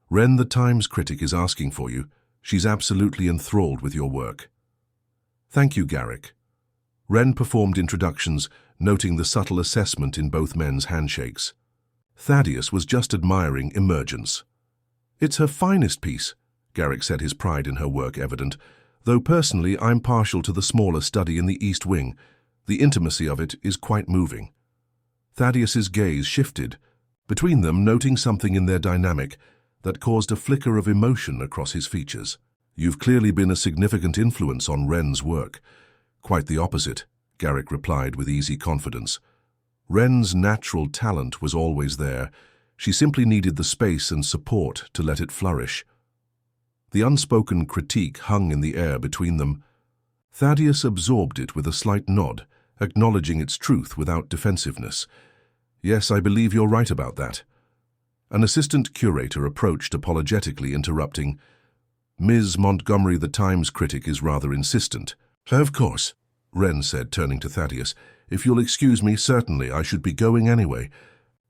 Wren, the Times critic, is asking for you. She's absolutely enthralled with your work. Thank you, Garrick. Wren performed introductions, noting the subtle assessment in both men's handshakes. Thaddeus was just admiring Emergence. It's her finest piece, Garrick said, his pride in her work evident, though personally I'm partial to the smaller study in the East Wing. The intimacy of it is quite moving. Thaddeus's gaze shifted, between them noting something in their dynamic that caused a flicker of emotion across his features. You've clearly been a significant influence on Wren's work. Quite the opposite, Garrick replied with easy confidence. Wren's natural talent was always there. She simply needed the space and support to let it flourish. The unspoken critique hung in the air between them. Thaddeus absorbed it with a slight nod, acknowledging its truth without defensiveness. Yes, I believe you're right about that. An assistant curator approached apologetically, interrupting. Ms. Montgomery, the Times critic, is rather insistent. Of course, Wren said, turning to Thaddeus. If you'll excuse me, certainly, I should be going anyway.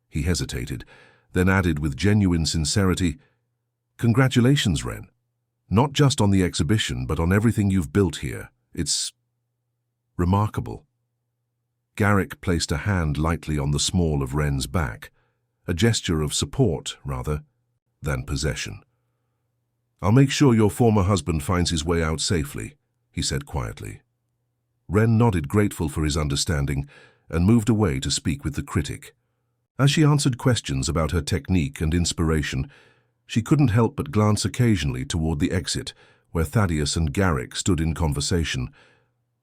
He hesitated, then added with genuine sincerity, Congratulations, Wren. Not just on the exhibition, but on everything you've built here. It's remarkable. Garrick placed a hand lightly on the small of Wren's back, a gesture of support, rather, than possession. I'll make sure your former husband finds his way out safely, he said quietly. Wren nodded, grateful for his understanding, and moved away to speak with the critic. As she answered questions about her technique and inspiration, she couldn't help but glance occasionally toward the exit, where Thaddeus and Garrick stood in conversation.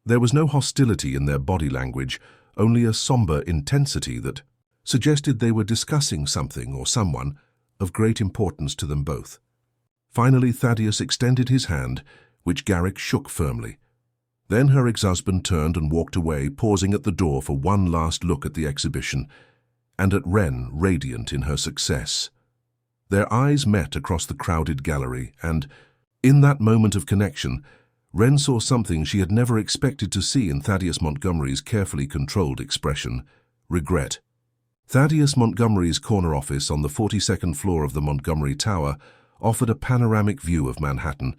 There was no hostility in their body language, only a somber intensity that suggested they were discussing something or someone of great importance to them both. Finally, Thaddeus extended his hand, which Garrick shook firmly. Then her ex-husband turned and walked away, pausing at the door for one last look at the exhibition, and at Wren, radiant in her success. Their eyes met across the crowded gallery, and, in that moment of connection, Wren saw something she had never expected to see in Thaddeus Montgomery's carefully controlled expression: regret. Thaddeus Montgomery's corner office on the 42nd floor of the Montgomery Tower offered a panoramic view of Manhattan,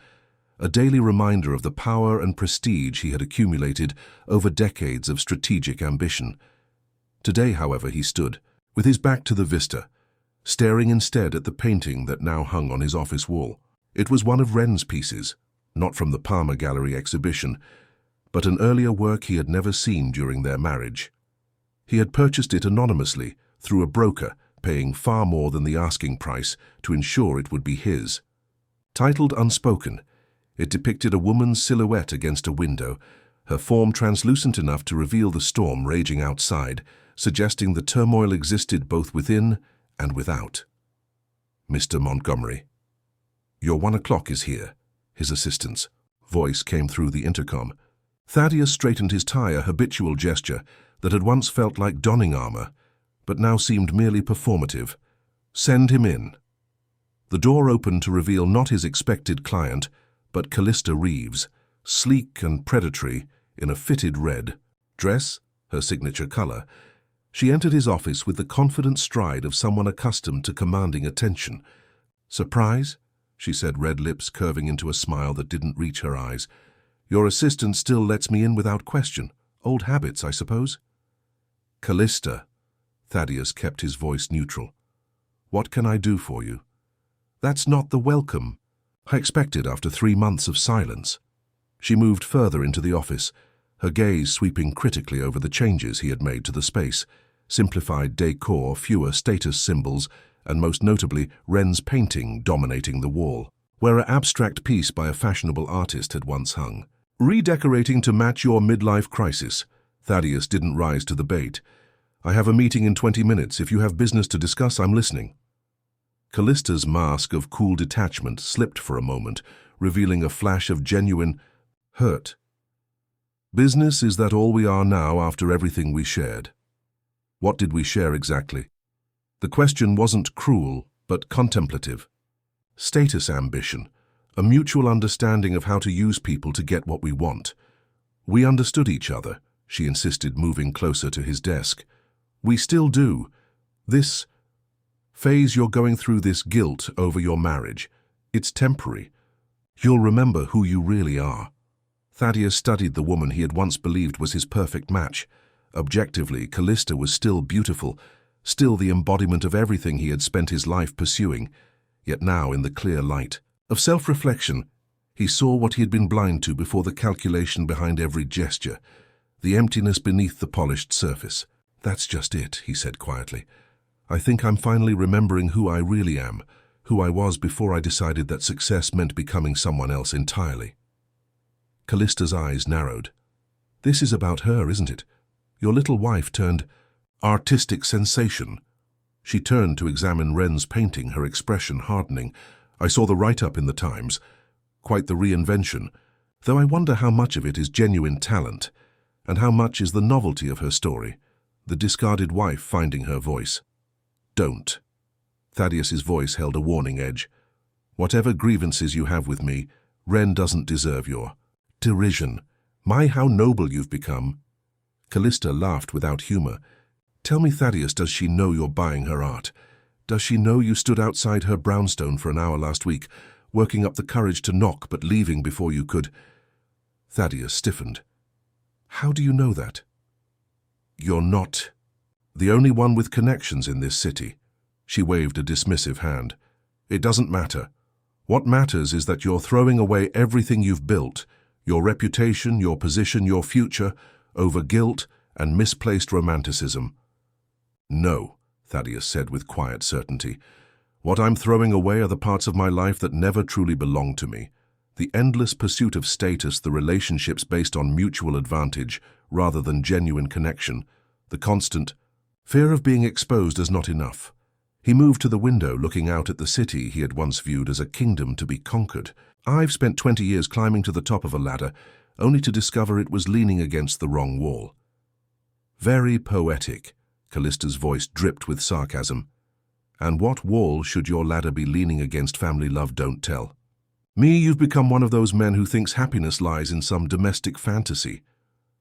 a daily reminder of the power and prestige he had accumulated over decades of strategic ambition. Today, however, he stood, with his back to the vista, staring instead at the painting that now hung on his office wall. It was one of Wren's pieces, not from the Palmer Gallery exhibition, but an earlier work he had never seen during their marriage. He had purchased it anonymously, through a broker, paying far more than the asking price to ensure it would be his. Titled Unspoken, it depicted a woman's silhouette against a window, her form translucent enough to reveal the storm raging outside, suggesting the turmoil existed both within and without. Mr. Montgomery. Your 1 o'clock is here, his assistant's voice came through the intercom. Thaddeus straightened his tie, a habitual gesture that had once felt like donning armor, but now seemed merely performative. Send him in. The door opened to reveal not his expected client, but Callista Reeves, sleek and predatory, in a fitted red dress, her signature color. She entered his office with the confident stride of someone accustomed to commanding attention. Surprise? She said, red lips curving into a smile that didn't reach her eyes. Your assistant still lets me in without question. Old habits, I suppose. Callista. Thaddeus kept his voice neutral. What can I do for you? That's not the welcome I expected after 3 months of silence. She moved further into the office, her gaze sweeping critically over the changes he had made to the space: simplified decor, fewer status symbols, and most notably Wren's painting dominating the wall, where an abstract piece by a fashionable artist had once hung. Redecorating to match your midlife crisis. Thaddeus didn't rise to the bait. I have a meeting in 20 minutes. If you have business to discuss, I'm listening. Callista's mask of cool detachment slipped for a moment, revealing a flash of genuine hurt. Business, is that all we are now after everything we shared? What did we share exactly? The question wasn't cruel, but contemplative. Status ambition, a mutual understanding of how to use people to get what we want. We understood each other, she insisted, moving closer to his desk. We still do. This phase you're going through, this guilt over your marriage, it's temporary. You'll remember who you really are. Thaddeus studied the woman he had once believed was his perfect match. Objectively, Callista was still beautiful, still the embodiment of everything he had spent his life pursuing. Yet now, in the clear light of self-reflection, he saw what he had been blind to before: the calculation behind every gesture, the emptiness beneath the polished surface. That's just it, he said quietly. I think I'm finally remembering who I really am, who I was before I decided that success meant becoming someone else entirely. Callista's eyes narrowed. This is about her, isn't it? Your little wife turned artistic sensation. She turned to examine Wren's painting, her expression hardening. I saw the write-up in the Times. Quite the reinvention, though I wonder how much of it is genuine talent, and how much is the novelty of her story, the discarded wife finding her voice. Don't. Thaddeus's voice held a warning edge. Whatever grievances you have with me, Wren doesn't deserve your derision. My, how noble you've become. Callista laughed without humor. Tell me, Thaddeus, does she know you're buying her art? Does she know you stood outside her brownstone for an hour last week, working up the courage to knock but leaving before you could? Thaddeus stiffened. How do you know that? You're not the only one with connections in this city. She waved a dismissive hand. It doesn't matter. What matters is that you're throwing away everything you've built, your reputation, your position, your future, over guilt and misplaced romanticism. No, Thaddeus said with quiet certainty. What I'm throwing away are the parts of my life that never truly belonged to me. The endless pursuit of status, the relationships based on mutual advantage rather than genuine connection, the constant fear of being exposed as not enough. He moved to the window, looking out at the city he had once viewed as a kingdom to be conquered. I've spent 20 years climbing to the top of a ladder, only to discover it was leaning against the wrong wall. Very poetic, Callista's voice dripped with sarcasm. And what wall should your ladder be leaning against, family love, don't tell? Me, you've become one of those men who thinks happiness lies in some domestic fantasy.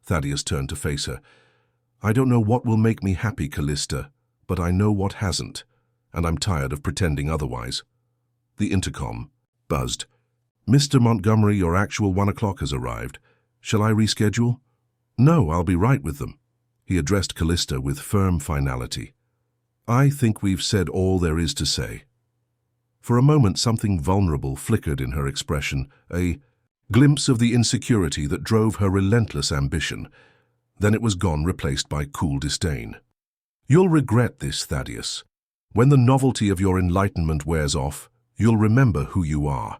Thaddeus turned to face her. I don't know what will make me happy, Callista, but I know what hasn't, and I'm tired of pretending otherwise. The intercom buzzed. Mr. Montgomery, your actual 1 o'clock has arrived. Shall I reschedule? No, I'll be right with them. He addressed Callista with firm finality. I think we've said all there is to say. For a moment, something vulnerable flickered in her expression, a glimpse of the insecurity that drove her relentless ambition. Then it was gone, replaced by cool disdain. You'll regret this, Thaddeus. When the novelty of your enlightenment wears off, you'll remember who you are.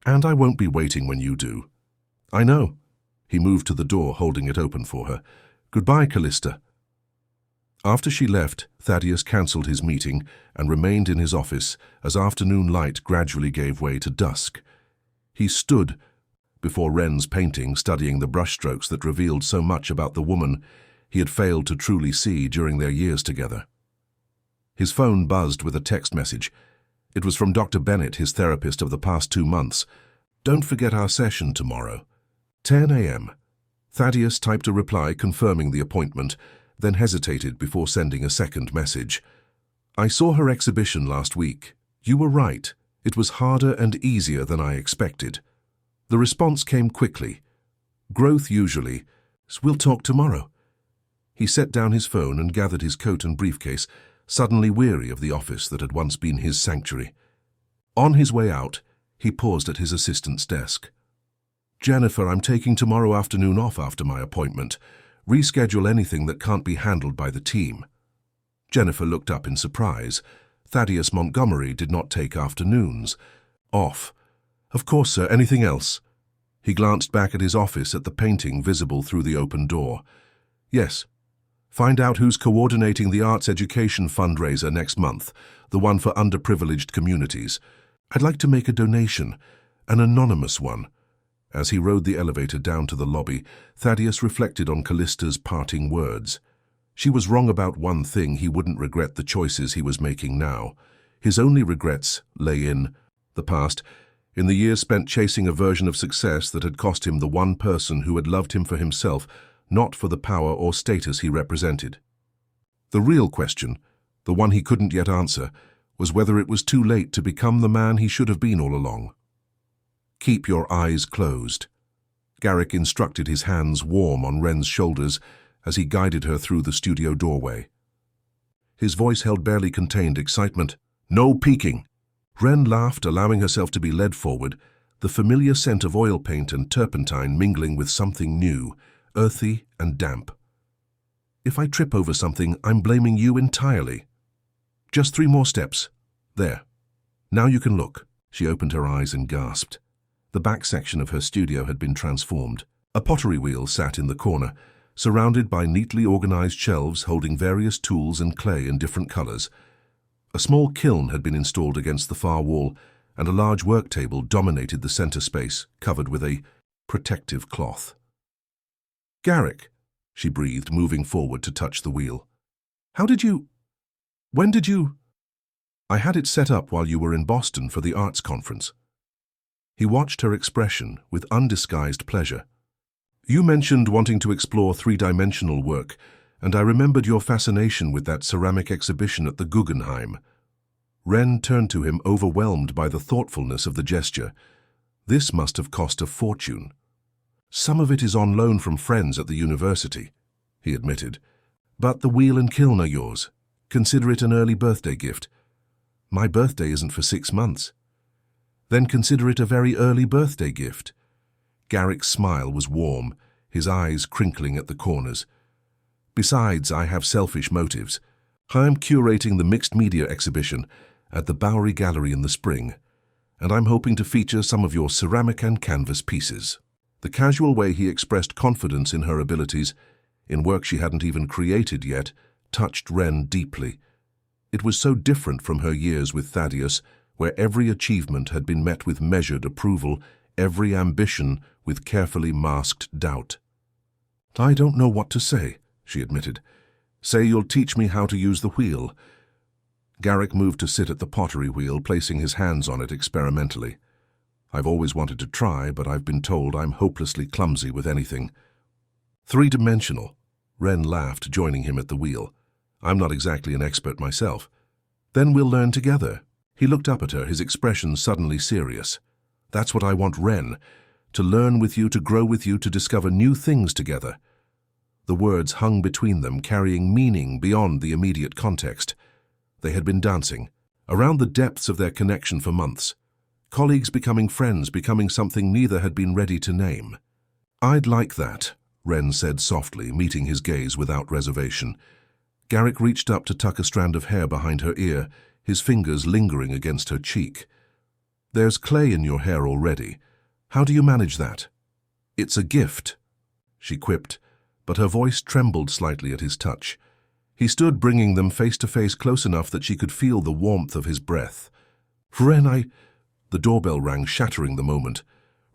And I won't be waiting when you do. I know. He moved to the door, holding it open for her. Goodbye, Callista. After she left, Thaddeus cancelled his meeting and remained in his office as afternoon light gradually gave way to dusk. He stood before Wren's painting, studying the brushstrokes that revealed so much about the woman he had failed to truly see during their years together. His phone buzzed with a text message. It was from Dr. Bennett, his therapist of the past 2 months. Don't forget our session tomorrow. 10 a.m. Thaddeus typed a reply confirming the appointment, then hesitated before sending a second message. I saw her exhibition last week. You were right. It was harder and easier than I expected. The response came quickly. Growth usually. We'll talk tomorrow. He set down his phone and gathered his coat and briefcase, suddenly weary of the office that had once been his sanctuary. On his way out, he paused at his assistant's desk. Jennifer, I'm taking tomorrow afternoon off after my appointment. Reschedule anything that can't be handled by the team. Jennifer looked up in surprise. Thaddeus Montgomery did not take afternoons off. Of course, sir. Anything else? He glanced back at his office at the painting visible through the open door. Yes. Find out who's coordinating the arts education fundraiser next month, the one for underprivileged communities. I'd like to make a donation, an anonymous one. As he rode the elevator down to the lobby, Thaddeus reflected on Callista's parting words. She was wrong about one thing: he wouldn't regret the choices he was making now. His only regrets lay in the past, in the years spent chasing a version of success that had cost him the one person who had loved him for himself, not for the power or status he represented. The real question, the one he couldn't yet answer, was whether it was too late to become the man he should have been all along. Keep your eyes closed. Garrick instructed, his hands warm on Wren's shoulders as he guided her through the studio doorway. His voice held barely contained excitement. No peeking. Wren laughed, allowing herself to be led forward, the familiar scent of oil paint and turpentine mingling with something new, earthy and damp. If I trip over something, I'm blaming you entirely. Just 3 more steps. There. Now you can look. She opened her eyes and gasped. The back section of her studio had been transformed. A pottery wheel sat in the corner, surrounded by neatly organized shelves holding various tools and clay in different colors. A small kiln had been installed against the far wall, and a large work table dominated the center space, covered with a protective cloth. Garrick, she breathed, moving forward to touch the wheel. When did you? I had it set up while you were in Boston for the arts conference. He watched her expression with undisguised pleasure. You mentioned wanting to explore three-dimensional work, and I remembered your fascination with that ceramic exhibition at the Guggenheim. Ren turned to him, overwhelmed by the thoughtfulness of the gesture. This must have cost a fortune. Some of it is on loan from friends at the university, he admitted. But the wheel and kiln are yours. Consider it an early birthday gift. My birthday isn't for 6 months. Then consider it a very early birthday gift. Garrick's smile was warm, his eyes crinkling at the corners. Besides, I have selfish motives. I am curating the mixed media exhibition at the Bowery Gallery in the spring, and I'm hoping to feature some of your ceramic and canvas pieces. The casual way he expressed confidence in her abilities, in work she hadn't even created yet, touched Ren deeply. It was so different from her years with Thaddeus, where every achievement had been met with measured approval, every ambition with carefully masked doubt. I don't know what to say, she admitted. Say you'll teach me how to use the wheel. Garrick moved to sit at the pottery wheel, placing his hands on it experimentally. I've always wanted to try, but I've been told I'm hopelessly clumsy with anything. Three-dimensional. Ren laughed, joining him at the wheel. I'm not exactly an expert myself. Then we'll learn together. He looked up at her, his expression suddenly serious. That's what I want, Ren. To learn with you, to grow with you, to discover new things together. The words hung between them, carrying meaning beyond the immediate context. They had been dancing, around the depths of their connection for months. Colleagues becoming friends, becoming something neither had been ready to name. I'd like that, Ren said softly, meeting his gaze without reservation. Garrick reached up to tuck a strand of hair behind her ear, his fingers lingering against her cheek. There's clay in your hair already. How do you manage that? It's a gift, she quipped, but her voice trembled slightly at his touch. He stood, bringing them face to face, close enough that she could feel the warmth of his breath. Ren, The doorbell rang, shattering the moment.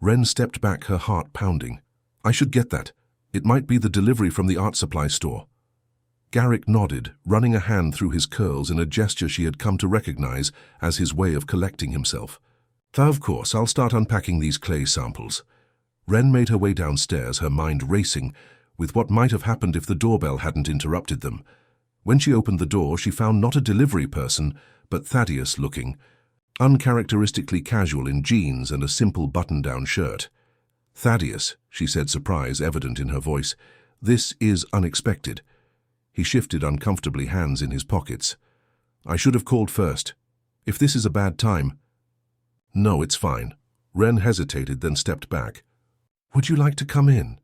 Ren stepped back, her heart pounding. I should get that. It might be the delivery from the art supply store. Garrick nodded, running a hand through his curls in a gesture she had come to recognize as his way of collecting himself. Of course, I'll start unpacking these clay samples. Ren made her way downstairs, her mind racing with what might have happened if the doorbell hadn't interrupted them. When she opened the door, she found not a delivery person, but Thaddeus looking, uncharacteristically casual in jeans and a simple button-down shirt. Thaddeus, she said, surprise evident in her voice, this is unexpected. He shifted uncomfortably, hands in his pockets. I should have called first. If this is a bad time. No, it's fine. Ren hesitated, then stepped back. Would you like to come in?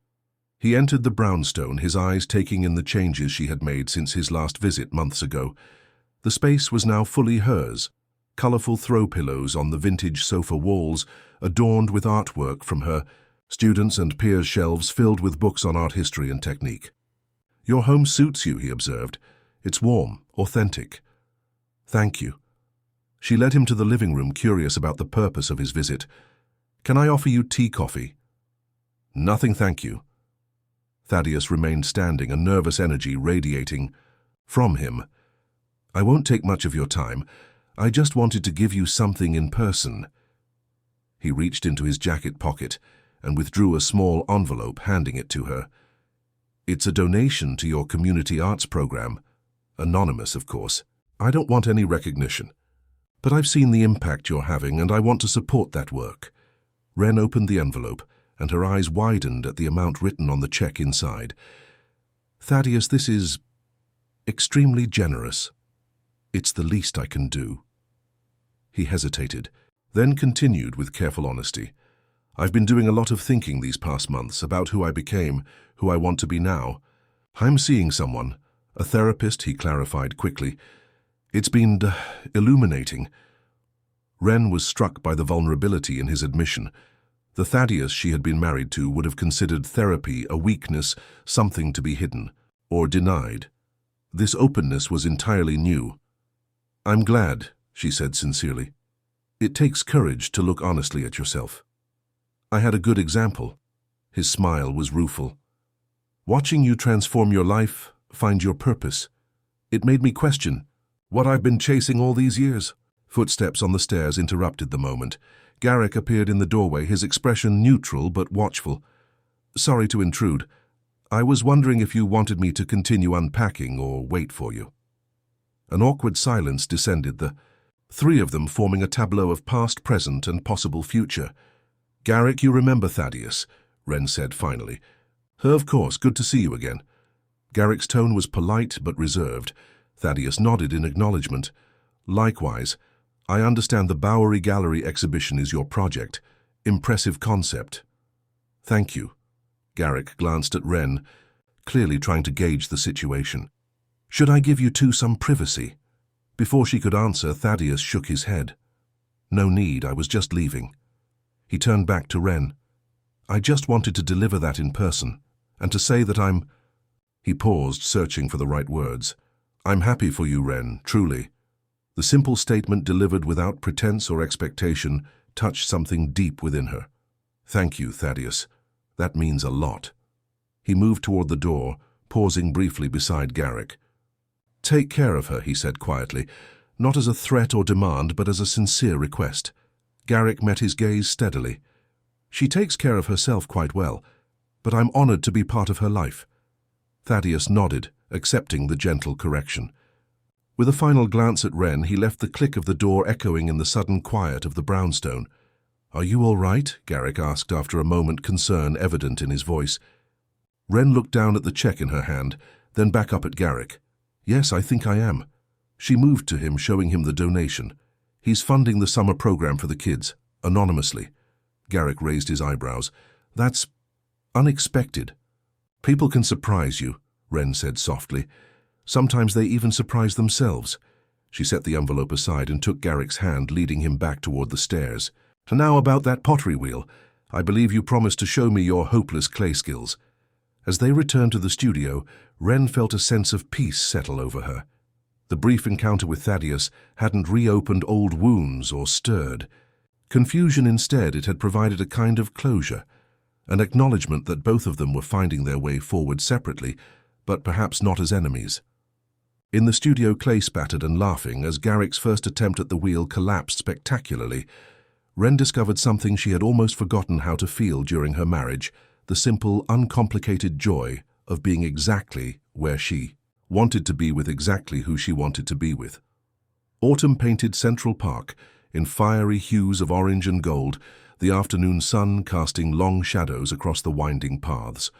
He entered the brownstone, his eyes taking in the changes she had made since his last visit months ago. The space was now fully hers. Colorful throw pillows on the vintage sofa walls, adorned with artwork from her, students' and peers' shelves filled with books on art history and technique. Your home suits you, he observed. It's warm, authentic. Thank you. She led him to the living room, curious about the purpose of his visit. Can I offer you tea, coffee? Nothing, thank you. Thaddeus remained standing, a nervous energy radiating from him. I won't take much of your time. I just wanted to give you something in person. He reached into his jacket pocket and withdrew a small envelope, handing it to her. It's a donation to your community arts program. Anonymous, of course. I don't want any recognition. But I've seen the impact you're having, and I want to support that work. Ren opened the envelope, and her eyes widened at the amount written on the check inside. Thaddeus, this is extremely generous. It's the least I can do. He hesitated, then continued with careful honesty. I've been doing a lot of thinking these past months about who I became, who I want to be now. I'm seeing someone, a therapist, he clarified quickly. It's been illuminating. Ren was struck by the vulnerability in his admission. The Thaddeus she had been married to would have considered therapy a weakness, something to be hidden or denied. This openness was entirely new. I'm glad, she said sincerely. It takes courage to look honestly at yourself. I had a good example. His smile was rueful. Watching you transform your life, find your purpose. It made me question what I've been chasing all these years. Footsteps on the stairs interrupted the moment. Garrick appeared in the doorway, his expression neutral but watchful. Sorry to intrude. I was wondering if you wanted me to continue unpacking or wait for you. An awkward silence descended, the three of them forming a tableau of past, present, and possible future. Garrick, you remember Thaddeus, Wren said finally. Of course, good to see you again. Garrick's tone was polite but reserved. Thaddeus nodded in acknowledgement. Likewise, I understand the Bowery Gallery exhibition is your project. Impressive concept. Thank you. Garrick glanced at Wren, clearly trying to gauge the situation. Should I give you two some privacy? Before she could answer, Thaddeus shook his head. No need, I was just leaving. He turned back to Wren. I just wanted to deliver that in person, and to say that I'm... He paused, searching for the right words. I'm happy for you, Wren, truly. The simple statement delivered without pretense or expectation touched something deep within her. Thank you, Thaddeus. That means a lot. He moved toward the door, pausing briefly beside Garrick. Take care of her, he said quietly, not as a threat or demand, but as a sincere request. Garrick met his gaze steadily. She takes care of herself quite well, but I'm honored to be part of her life. Thaddeus nodded, accepting the gentle correction. With a final glance at Wren, he left the click of the door echoing in the sudden quiet of the brownstone. Are you all right? Garrick asked after a moment, concern evident in his voice. Wren looked down at the check in her hand, then back up at Garrick. Yes, I think I am. She moved to him, showing him the donation. He's funding the summer program for the kids, anonymously. Garrick raised his eyebrows. That's unexpected. People can surprise you, Wren said softly. Sometimes they even surprise themselves. She set the envelope aside and took Garrick's hand, leading him back toward the stairs. And now about that pottery wheel. I believe you promised to show me your hopeless clay skills. As they returned to the studio, Wren felt a sense of peace settle over her. The brief encounter with Thaddeus hadn't reopened old wounds or stirred. Confusion instead, it had provided a kind of closure, an acknowledgement that both of them were finding their way forward separately, but perhaps not as enemies. In the studio, Clay spattered and laughing as Garrick's first attempt at the wheel collapsed spectacularly. Wren discovered something she had almost forgotten how to feel during her marriage, the simple, uncomplicated joy of being exactly where she wanted to be with exactly who she wanted to be with. Autumn painted Central Park in fiery hues of orange and gold, the afternoon sun casting long shadows across the winding paths.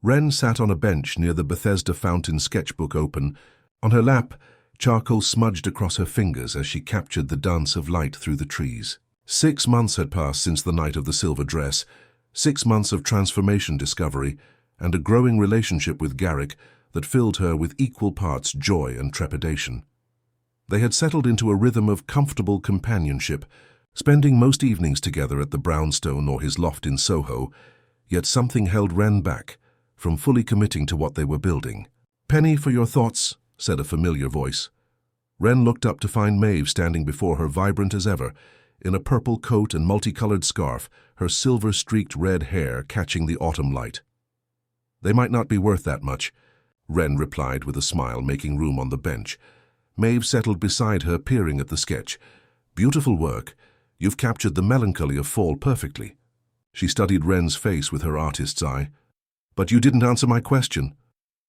Wren sat on a bench near the Bethesda fountain, sketchbook open. On her lap, charcoal smudged across her fingers as she captured the dance of light through the trees. 6 months had passed since the night of the silver dress, 6 months of transformation, discovery, and a growing relationship with Garrick that filled her with equal parts joy and trepidation. They had settled into a rhythm of comfortable companionship, spending most evenings together at the brownstone or his loft in Soho, yet something held Wren back from fully committing to what they were building. Penny, for your thoughts, said a familiar voice. Wren looked up to find Maeve standing before her, vibrant as ever, in a purple coat and multicolored scarf, her silver-streaked red hair catching the autumn light. They might not be worth that much, Wren replied with a smile, making room on the bench. Maeve settled beside her, peering at the sketch. Beautiful work. You've captured the melancholy of fall perfectly. She studied Wren's face with her artist's eye. But you didn't answer my question.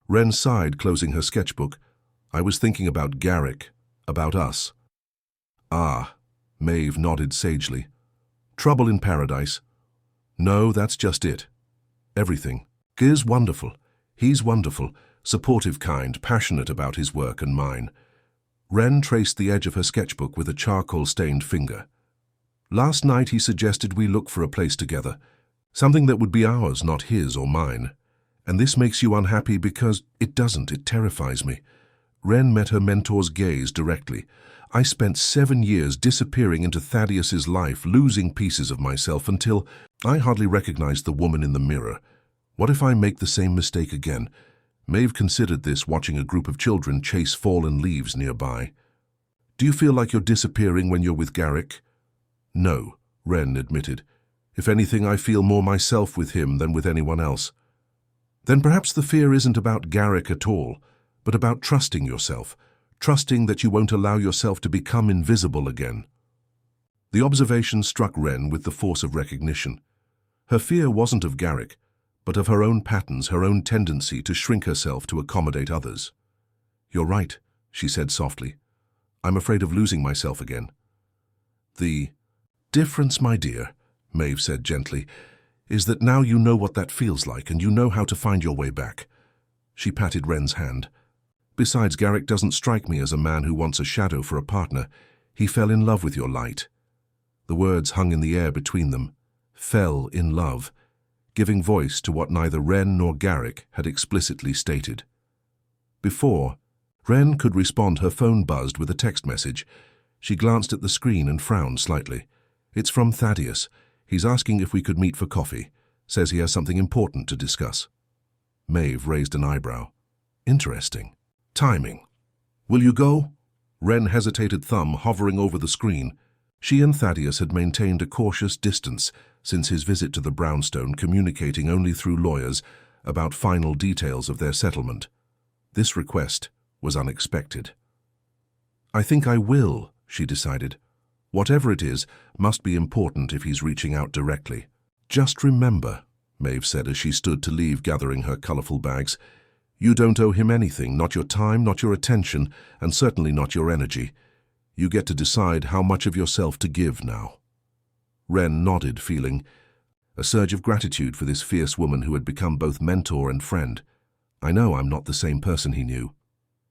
Wren sighed, closing her sketchbook. I was thinking about Garrick, about us. Ah, Maeve nodded sagely. Trouble in paradise? No, that's just it. Everything. Is wonderful. He's wonderful, supportive, kind, passionate about his work and mine. Wren traced the edge of her sketchbook with a charcoal-stained finger. Last night he suggested we look for a place together, something that would be ours, not his or mine. And this makes you unhappy because it doesn't. It terrifies me. Wren met her mentor's gaze directly. I spent 7 years disappearing into Thaddeus's life, losing pieces of myself until I hardly recognized the woman in the mirror. What if I make the same mistake again? Maeve considered this, watching a group of children chase fallen leaves nearby. Do you feel like you're disappearing when you're with Garrick? No, Wren admitted. If anything, I feel more myself with him than with anyone else. Then perhaps the fear isn't about Garrick at all, but about trusting yourself, trusting that you won't allow yourself to become invisible again. The observation struck Wren with the force of recognition. Her fear wasn't of Garrick, but of her own patterns, her own tendency to shrink herself to accommodate others. "You're right," she said softly. "I'm afraid of losing myself again." "The difference, my dear," Maeve said gently, "is that now you know what that feels like and you know how to find your way back." She patted Wren's hand. "Besides, Garrick doesn't strike me as a man who wants a shadow for a partner. He fell in love with your light." The words hung in the air between them. Fell in love, giving voice to what neither Wren nor Garrick had explicitly stated. Before, Wren could respond. Her phone buzzed with a text message. She glanced at the screen and frowned slightly. "It's from Thaddeus. He's asking if we could meet for coffee. Says he has something important to discuss." Maeve raised an eyebrow. "Interesting. Timing. Will you go?" Wren hesitated, thumb hovering over the screen. She and Thaddeus had maintained a cautious distance since his visit to the brownstone, communicating only through lawyers about final details of their settlement. This request was unexpected. "I think I will," she decided. "Whatever it is must be important if he's reaching out directly." "Just remember," Maeve said as she stood to leave, gathering her colorful bags, "you don't owe him anything, not your time, not your attention, and certainly not your energy. You get to decide how much of yourself to give now." Wren nodded, feeling a surge of gratitude for this fierce woman who had become both mentor and friend. "I know I'm not the same person he knew."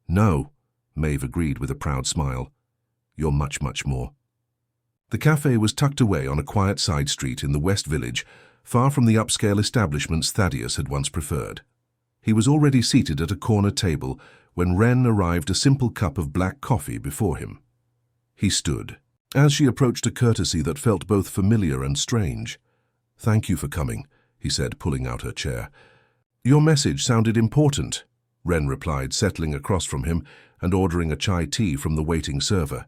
"No," Maeve agreed with a proud smile. "You're much, much more." The cafe was tucked away on a quiet side street in the West Village, far from the upscale establishments Thaddeus had once preferred. He was already seated at a corner table when Wren arrived, a simple cup of black coffee before him. He stood. As she approached, a courtesy that felt both familiar and strange. "Thank you for coming," he said, pulling out her chair. "Your message sounded important," Wren replied, settling across from him and ordering a chai tea from the waiting server.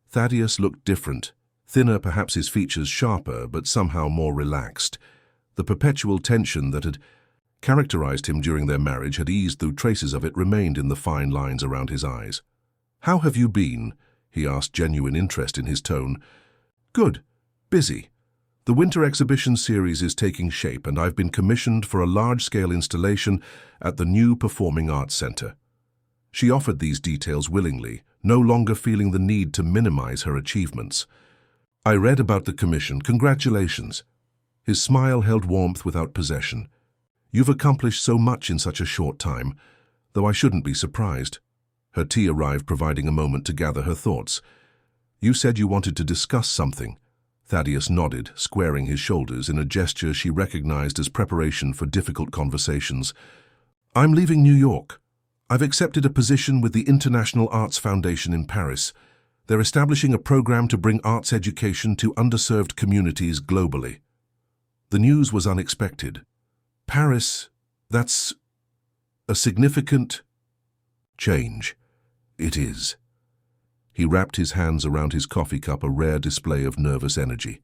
Thaddeus looked different, thinner, perhaps his features sharper, but somehow more relaxed. The perpetual tension that had characterized him during their marriage had eased, though traces of it remained in the fine lines around his eyes. "How have you been?" he asked, genuine interest in his tone. "Good. Busy. The winter exhibition series is taking shape, and I've been commissioned for a large-scale installation at the new Performing Arts Center." She offered these details willingly, no longer feeling the need to minimize her achievements. "I read about the commission. Congratulations." His smile held warmth without possession. "You've accomplished so much in such a short time, though I shouldn't be surprised." Her tea arrived, providing a moment to gather her thoughts. "You said you wanted to discuss something." Thaddeus nodded, squaring his shoulders in a gesture she recognized as preparation for difficult conversations. "I'm leaving New York. I've accepted a position with the International Arts Foundation in Paris. They're establishing a program to bring arts education to underserved communities globally." The news was unexpected. "Paris, that's a significant change." "It is." He wrapped his hands around his coffee cup, a rare display of nervous energy.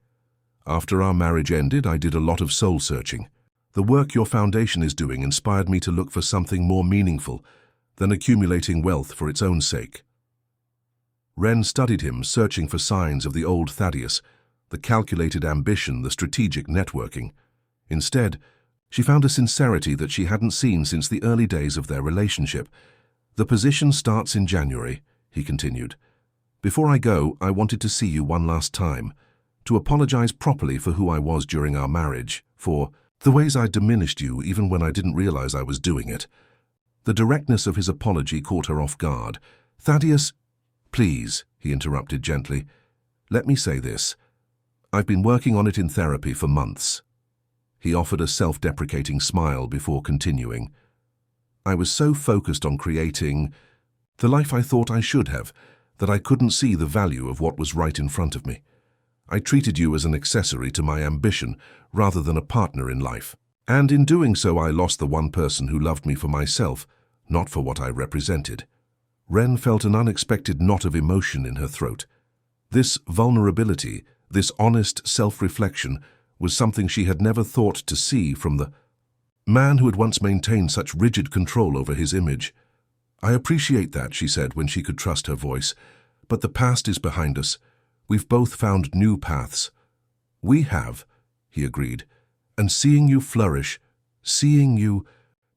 "After our marriage ended, I did a lot of soul-searching. The work your foundation is doing inspired me to look for something more meaningful than accumulating wealth for its own sake." Wren studied him, searching for signs of the old Thaddeus, the calculated ambition, the strategic networking. Instead, she found a sincerity that she hadn't seen since the early days of their relationship. "The position starts in January," he continued. "Before I go, I wanted to see you one last time, to apologize properly for who I was during our marriage, for the ways I diminished you even when I didn't realize I was doing it." The directness of his apology caught her off guard. "Thaddeus—" "Please," he interrupted gently, "let me say this. I've been working on it in therapy for months." He offered a self-deprecating smile before continuing. "I was so focused on creating the life I thought I should have that I couldn't see the value of what was right in front of me. I treated you as an accessory to my ambition rather than a partner in life. And in doing so, I lost the one person who loved me for myself, not for what I represented." Wren felt an unexpected knot of emotion in her throat. This vulnerability, this honest self-reflection, was something she had never thought to see from the man who had once maintained such rigid control over his image. "I appreciate that," she said when she could trust her voice. "But the past is behind us. We've both found new paths." "We have," he agreed. "And seeing you flourish, Seeing you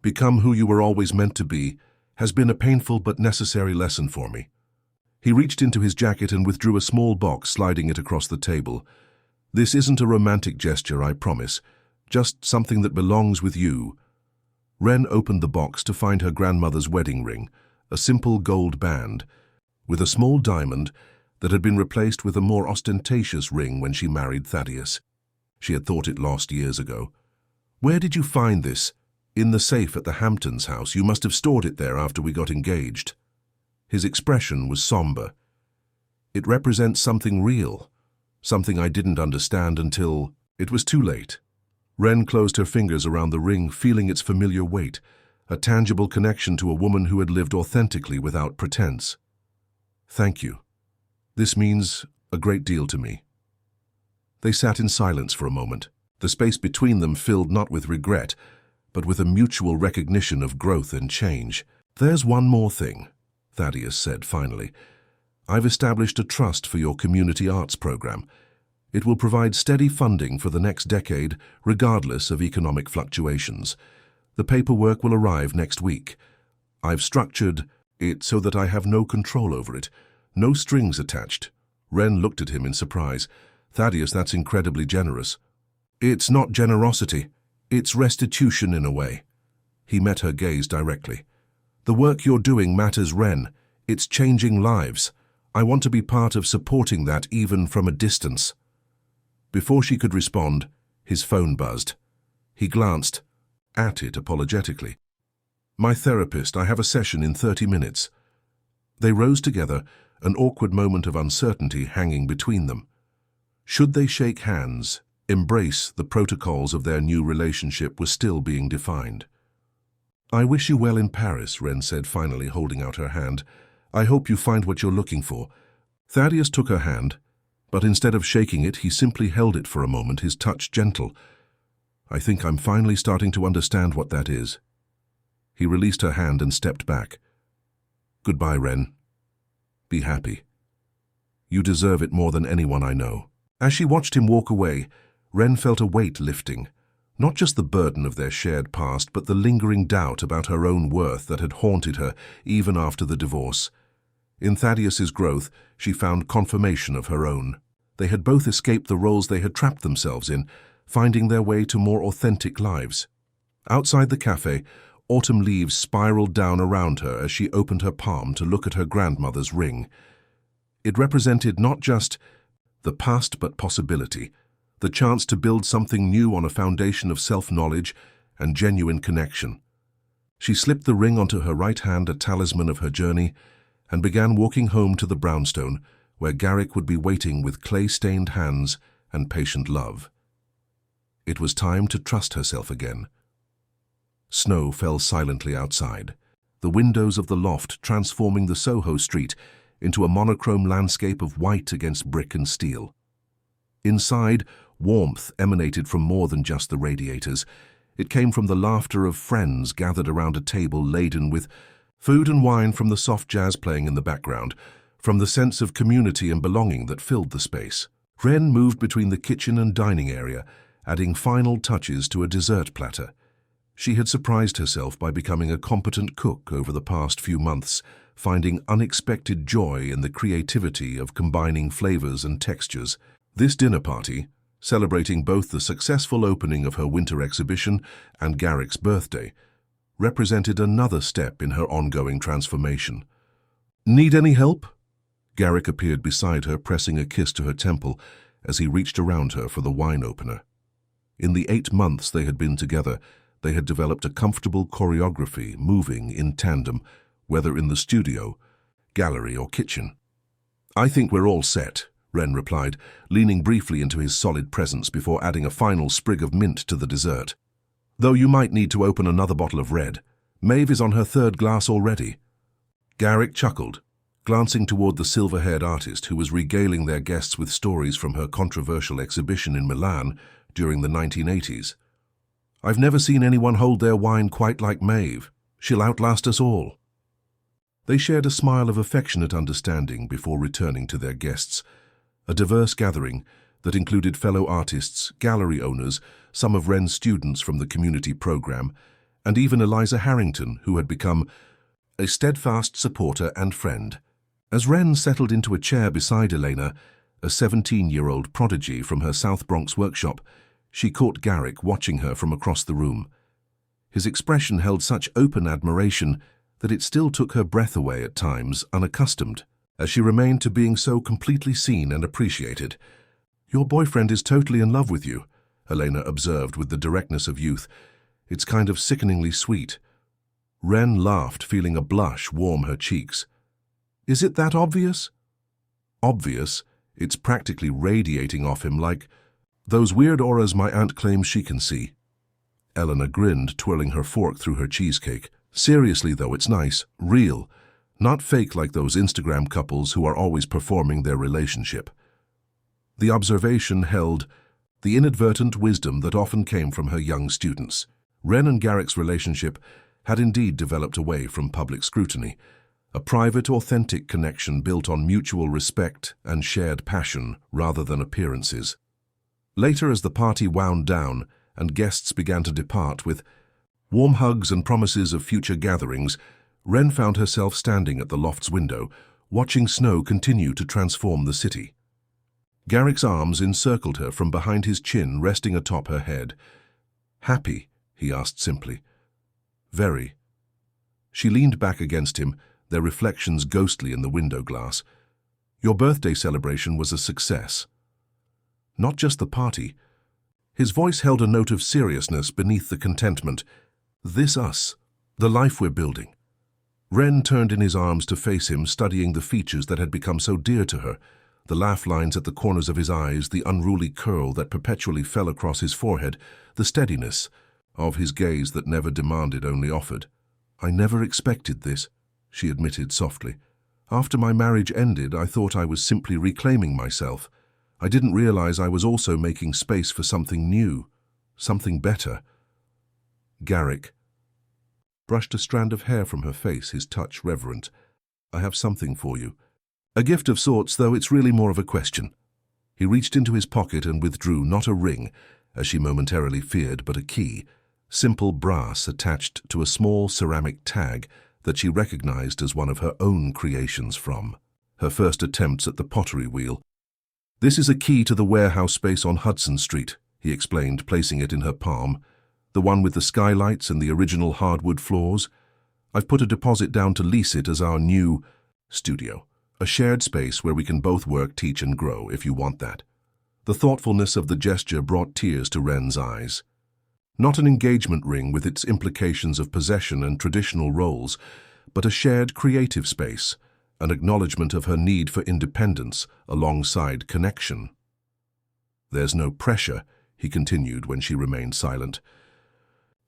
become who you were always meant to be has been a painful but necessary lesson for me." He reached into his jacket and withdrew a small box, sliding it across the table. "This isn't a romantic gesture, I promise. Just something that belongs with you." Ren opened the box to find her grandmother's wedding ring, a simple gold band, with a small diamond that had been replaced with a more ostentatious ring when she married Thaddeus. She had thought it lost years ago. "Where did you find this?" "In the safe at the Hamptons' house. You must have stored it there after we got engaged." His expression was somber. "It represents something real, something I didn't understand until it was too late." Ren closed her fingers around the ring, feeling its familiar weight, a tangible connection to a woman who had lived authentically without pretense. "Thank you. This means a great deal to me." They sat in silence for a moment, the space between them filled not with regret, but with a mutual recognition of growth and change. "There's one more thing," Thaddeus said finally. "I've established a trust for your community arts program. It will provide steady funding for the next decade, regardless of economic fluctuations. The paperwork will arrive next week. I've structured it so that I have no control over it, no strings attached." Ren looked at him in surprise. "Thaddeus, that's incredibly generous." "It's not generosity. It's restitution in a way." He met her gaze directly. "The work you're doing matters, Ren. It's changing lives. I want to be part of supporting that, even from a distance." Before she could respond, his phone buzzed. He glanced at it apologetically. "My therapist, I have a session in 30 minutes. They rose together, an awkward moment of uncertainty hanging between them. Should they shake hands, embrace the protocols of their new relationship was still being defined. "I wish you well in Paris," Ren said finally, holding out her hand. "I hope you find what you're looking for." Thaddeus took her hand, but instead of shaking it, he simply held it for a moment, his touch gentle. "I think I'm finally starting to understand what that is." He released her hand and stepped back. "Goodbye, Ren. Be happy. You deserve it more than anyone I know." As she watched him walk away, Ren felt a weight lifting. Not just the burden of their shared past, but the lingering doubt about her own worth that had haunted her even after the divorce. In Thaddeus's growth, she found confirmation of her own. They had both escaped the roles they had trapped themselves in, finding their way to more authentic lives. Outside the cafe, autumn leaves spiraled down around her as she opened her palm to look at her grandmother's ring. It represented not just the past but possibility, the chance to build something new on a foundation of self-knowledge and genuine connection. She slipped the ring onto her right hand, a talisman of her journey, and began walking home to the brownstone, where Garrick would be waiting with clay-stained hands and patient love. It was time to trust herself again. Snow fell silently outside, the windows of the loft transforming the Soho street into a monochrome landscape of white against brick and steel. Inside, warmth emanated from more than just the radiators. It came from the laughter of friends gathered around a table laden with food and wine, from the soft jazz playing in the background, from the sense of community and belonging that filled the space. Ren moved between the kitchen and dining area, adding final touches to a dessert platter. She had surprised herself by becoming a competent cook over the past few months, finding unexpected joy in the creativity of combining flavors and textures. This dinner party, celebrating both the successful opening of her winter exhibition and Garrick's birthday, represented another step in her ongoing transformation. "Need any help?" Garrick appeared beside her, pressing a kiss to her temple as he reached around her for the wine opener. In the 8 months they had been together, they had developed a comfortable choreography, moving in tandem, whether in the studio, gallery, or kitchen. "I think we're all set," Ren replied, leaning briefly into his solid presence before adding a final sprig of mint to the dessert. "Though you might need to open another bottle of red. Maeve is on her 3rd glass already." Garrick chuckled, glancing toward the silver-haired artist who was regaling their guests with stories from her controversial exhibition in Milan during the 1980s. "I've never seen anyone hold their wine quite like Maeve. She'll outlast us all." They shared a smile of affectionate understanding before returning to their guests. A diverse gathering, that included fellow artists, gallery owners, some of Wren's students from the community program, and even Eliza Harrington, who had become a steadfast supporter and friend. As Wren settled into a chair beside Elena, a 17-year-old prodigy from her South Bronx workshop, she caught Garrick watching her from across the room. His expression held such open admiration that it still took her breath away at times, unaccustomed, as she remained to being so completely seen and appreciated. "Your boyfriend is totally in love with you," Elena observed with the directness of youth. "It's kind of sickeningly sweet." Wren laughed, feeling a blush warm her cheeks. "Is it that obvious?" "Obvious? It's practically radiating off him like those weird auras my aunt claims she can see." Eleanor grinned, twirling her fork through her cheesecake. "Seriously though, it's nice, real, not fake like those Instagram couples who are always performing their relationship." The observation held the inadvertent wisdom that often came from her young students. Wren and Garrick's relationship had indeed developed away from public scrutiny, a private, authentic connection built on mutual respect and shared passion rather than appearances. Later, as the party wound down and guests began to depart with warm hugs and promises of future gatherings, Wren found herself standing at the loft's window, watching snow continue to transform the city. Garrick's arms encircled her from behind his chin, resting atop her head. "Happy?" he asked simply. "Very." She leaned back against him, their reflections ghostly in the window glass. "Your birthday celebration was a success." "Not just the party." His voice held a note of seriousness beneath the contentment. "This us, the life we're building." Wren turned in his arms to face him, studying the features that had become so dear to her, the laugh lines at the corners of his eyes, the unruly curl that perpetually fell across his forehead, the steadiness of his gaze that never demanded, only offered. "I never expected this," she admitted softly. "After my marriage ended, I thought I was simply reclaiming myself. I didn't realize I was also making space for something new, something better." Garrick brushed a strand of hair from her face, his touch reverent. "I have something for you. A gift of sorts, though it's really more of a question." He reached into his pocket and withdrew not a ring, as she momentarily feared, but a key, simple brass attached to a small ceramic tag that she recognized as one of her own creations from her first attempts at the pottery wheel. "This is a key to the warehouse space on Hudson Street," he explained, placing it in her palm. "The one with the skylights and the original hardwood floors. I've put a deposit down to lease it as our new studio, a shared space where we can both work, teach, and grow, if you want that." The thoughtfulness of the gesture brought tears to Wren's eyes. Not an engagement ring with its implications of possession and traditional roles, but a shared creative space, an acknowledgement of her need for independence alongside connection. "There's no pressure," he continued when she remained silent.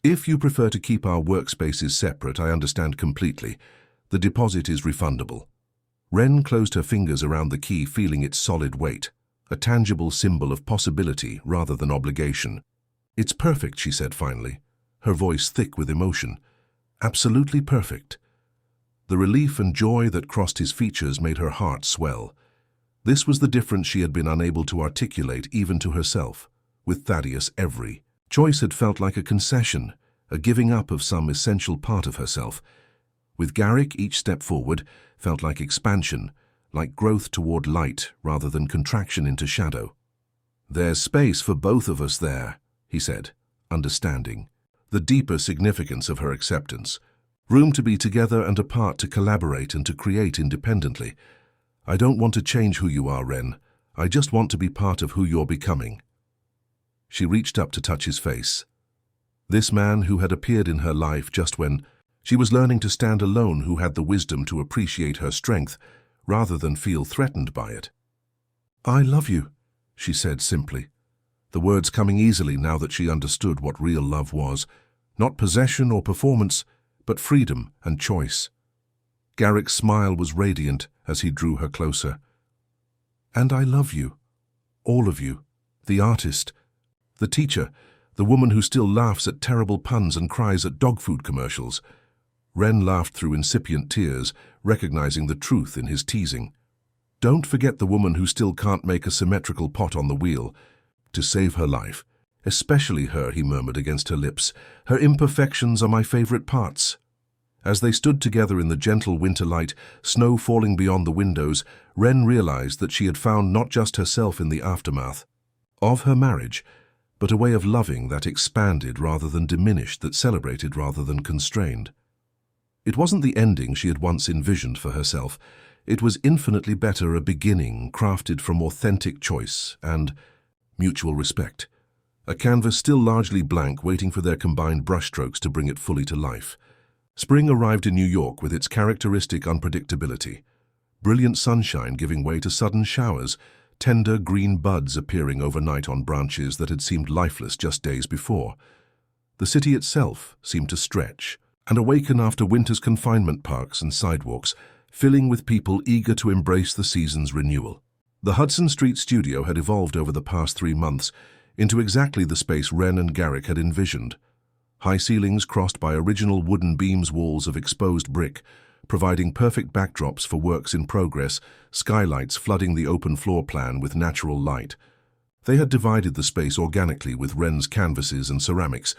"If you prefer to keep our workspaces separate, I understand completely. The deposit is refundable." Wren closed her fingers around the key, feeling its solid weight, a tangible symbol of possibility rather than obligation. "It's perfect," she said finally, her voice thick with emotion. "Absolutely perfect." The relief and joy that crossed his features made her heart swell. This was the difference she had been unable to articulate even to herself. With Thaddeus, every choice had felt like a concession, a giving up of some essential part of herself. With Garrick, each step forward felt like expansion, like growth toward light rather than contraction into shadow. "There's space for both of us there," he said, understanding the deeper significance of her acceptance. "Room to be together and apart, to collaborate and to create independently. I don't want to change who you are, Wren. I just want to be part of who you're becoming." She reached up to touch his face. This man who had appeared in her life just when she was learning to stand alone, who had the wisdom to appreciate her strength rather than feel threatened by it. "I love you," she said simply, the words coming easily now that she understood what real love was. Not possession or performance, but freedom and choice. Garrick's smile was radiant as he drew her closer. "And I love you, all of you, the artist, the teacher, the woman who still laughs at terrible puns and cries at dog food commercials." Wren laughed through incipient tears, recognizing the truth in his teasing. Don't forget the woman who still can't make a symmetrical pot on the wheel. To save her life. Especially her, he murmured against her lips. Her imperfections are my favorite parts. As they stood together in the gentle winter light, snow falling beyond the windows, Wren realized that she had found not just herself in the aftermath of her marriage, but a way of loving that expanded rather than diminished, that celebrated rather than constrained. It wasn't the ending she had once envisioned for herself. It was infinitely better, a beginning crafted from authentic choice and mutual respect. A canvas still largely blank, waiting for their combined brushstrokes to bring it fully to life. Spring arrived in New York with its characteristic unpredictability. Brilliant sunshine giving way to sudden showers, tender green buds appearing overnight on branches that had seemed lifeless just days before. The city itself seemed to stretch and awaken after winter's confinement, parks and sidewalks, filling with people eager to embrace the season's renewal. The Hudson Street studio had evolved over the past 3 months into exactly the space Wren and Garrick had envisioned. High ceilings crossed by original wooden beams, walls of exposed brick, providing perfect backdrops for works in progress, skylights flooding the open floor plan with natural light. They had divided the space organically, with Wren's canvases and ceramics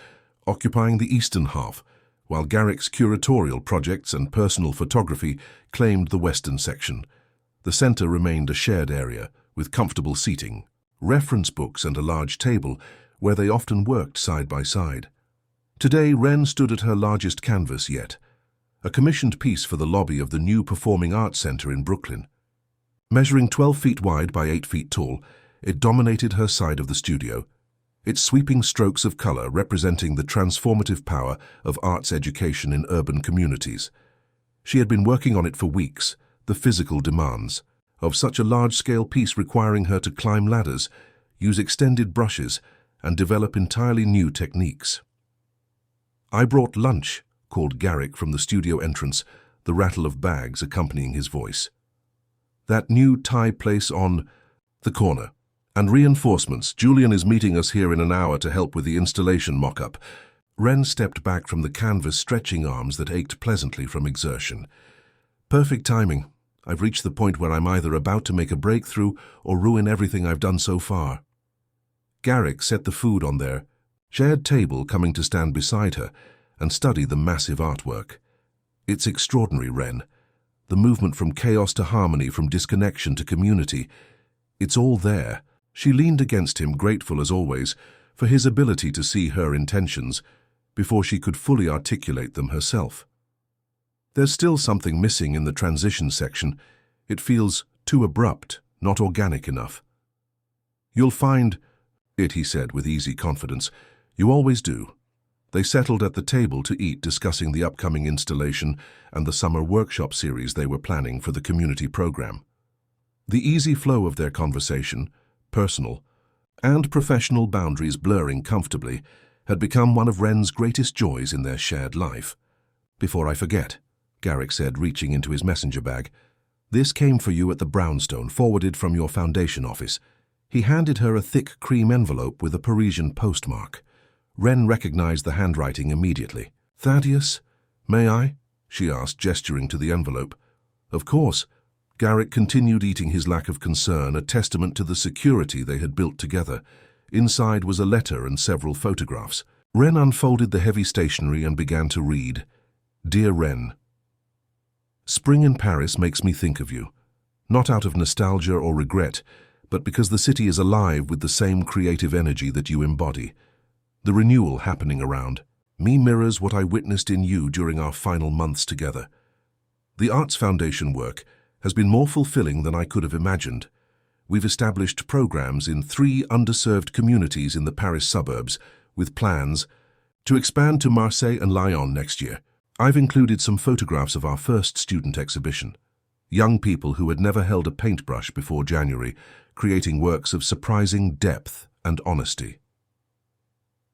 occupying the eastern half, while Garrick's curatorial projects and personal photography claimed the western section. The center remained a shared area, with comfortable seating, reference books and a large table where they often worked side by side. Today, Wren stood at her largest canvas yet, a commissioned piece for the lobby of the new Performing Arts Center in Brooklyn. Measuring 12 feet wide by 8 feet tall, it dominated her side of the studio, its sweeping strokes of color representing the transformative power of arts education in urban communities. She had been working on it for weeks, the physical demands of such a large-scale piece requiring her to climb ladders, use extended brushes, and develop entirely new techniques. "I brought lunch," called Garrick from the studio entrance, the rattle of bags accompanying his voice. "That new Thai place on the corner. And reinforcements. Julian is meeting us here in an hour to help with the installation mock-up." Wren stepped back from the canvas, stretching arms that ached pleasantly from exertion. "Perfect timing. I've reached the point where I'm either about to make a breakthrough or ruin everything I've done so far." Garrick set the food on their shared table, coming to stand beside her and study the massive artwork. "It's extraordinary, Wren. The movement from chaos to harmony, from disconnection to community. It's all there." She leaned against him, grateful as always for his ability to see her intentions before she could fully articulate them herself. "There's still something missing in the transition section. It feels too abrupt, not organic enough." "You'll find it," he said with easy confidence. "You always do." They settled at the table to eat, discussing the upcoming installation and the summer workshop series they were planning for the community program. The easy flow of their conversation, personal and professional boundaries blurring comfortably, had become one of Wren's greatest joys in their shared life. "Before I forget," Garrick said, reaching into his messenger bag, "this came for you at the brownstone, forwarded from your foundation office." He handed her a thick cream envelope with a Parisian postmark. Wren recognized the handwriting immediately. "Thaddeus, may I?" she asked, gesturing to the envelope. "Of course." Garrick continued eating, his lack of concern a testament to the security they had built together. Inside was a letter and several photographs. Wren unfolded the heavy stationery and began to read. "Dear Wren, spring in Paris makes me think of you. Not out of nostalgia or regret, but because the city is alive with the same creative energy that you embody. The renewal happening around me mirrors what I witnessed in you during our final months together. The Arts Foundation work has been more fulfilling than I could have imagined. We've established programs in 3 underserved communities in the Paris suburbs, with plans to expand to Marseille and Lyon next year. I've included some photographs of our first student exhibition. Young people who had never held a paintbrush before January, creating works of surprising depth and honesty.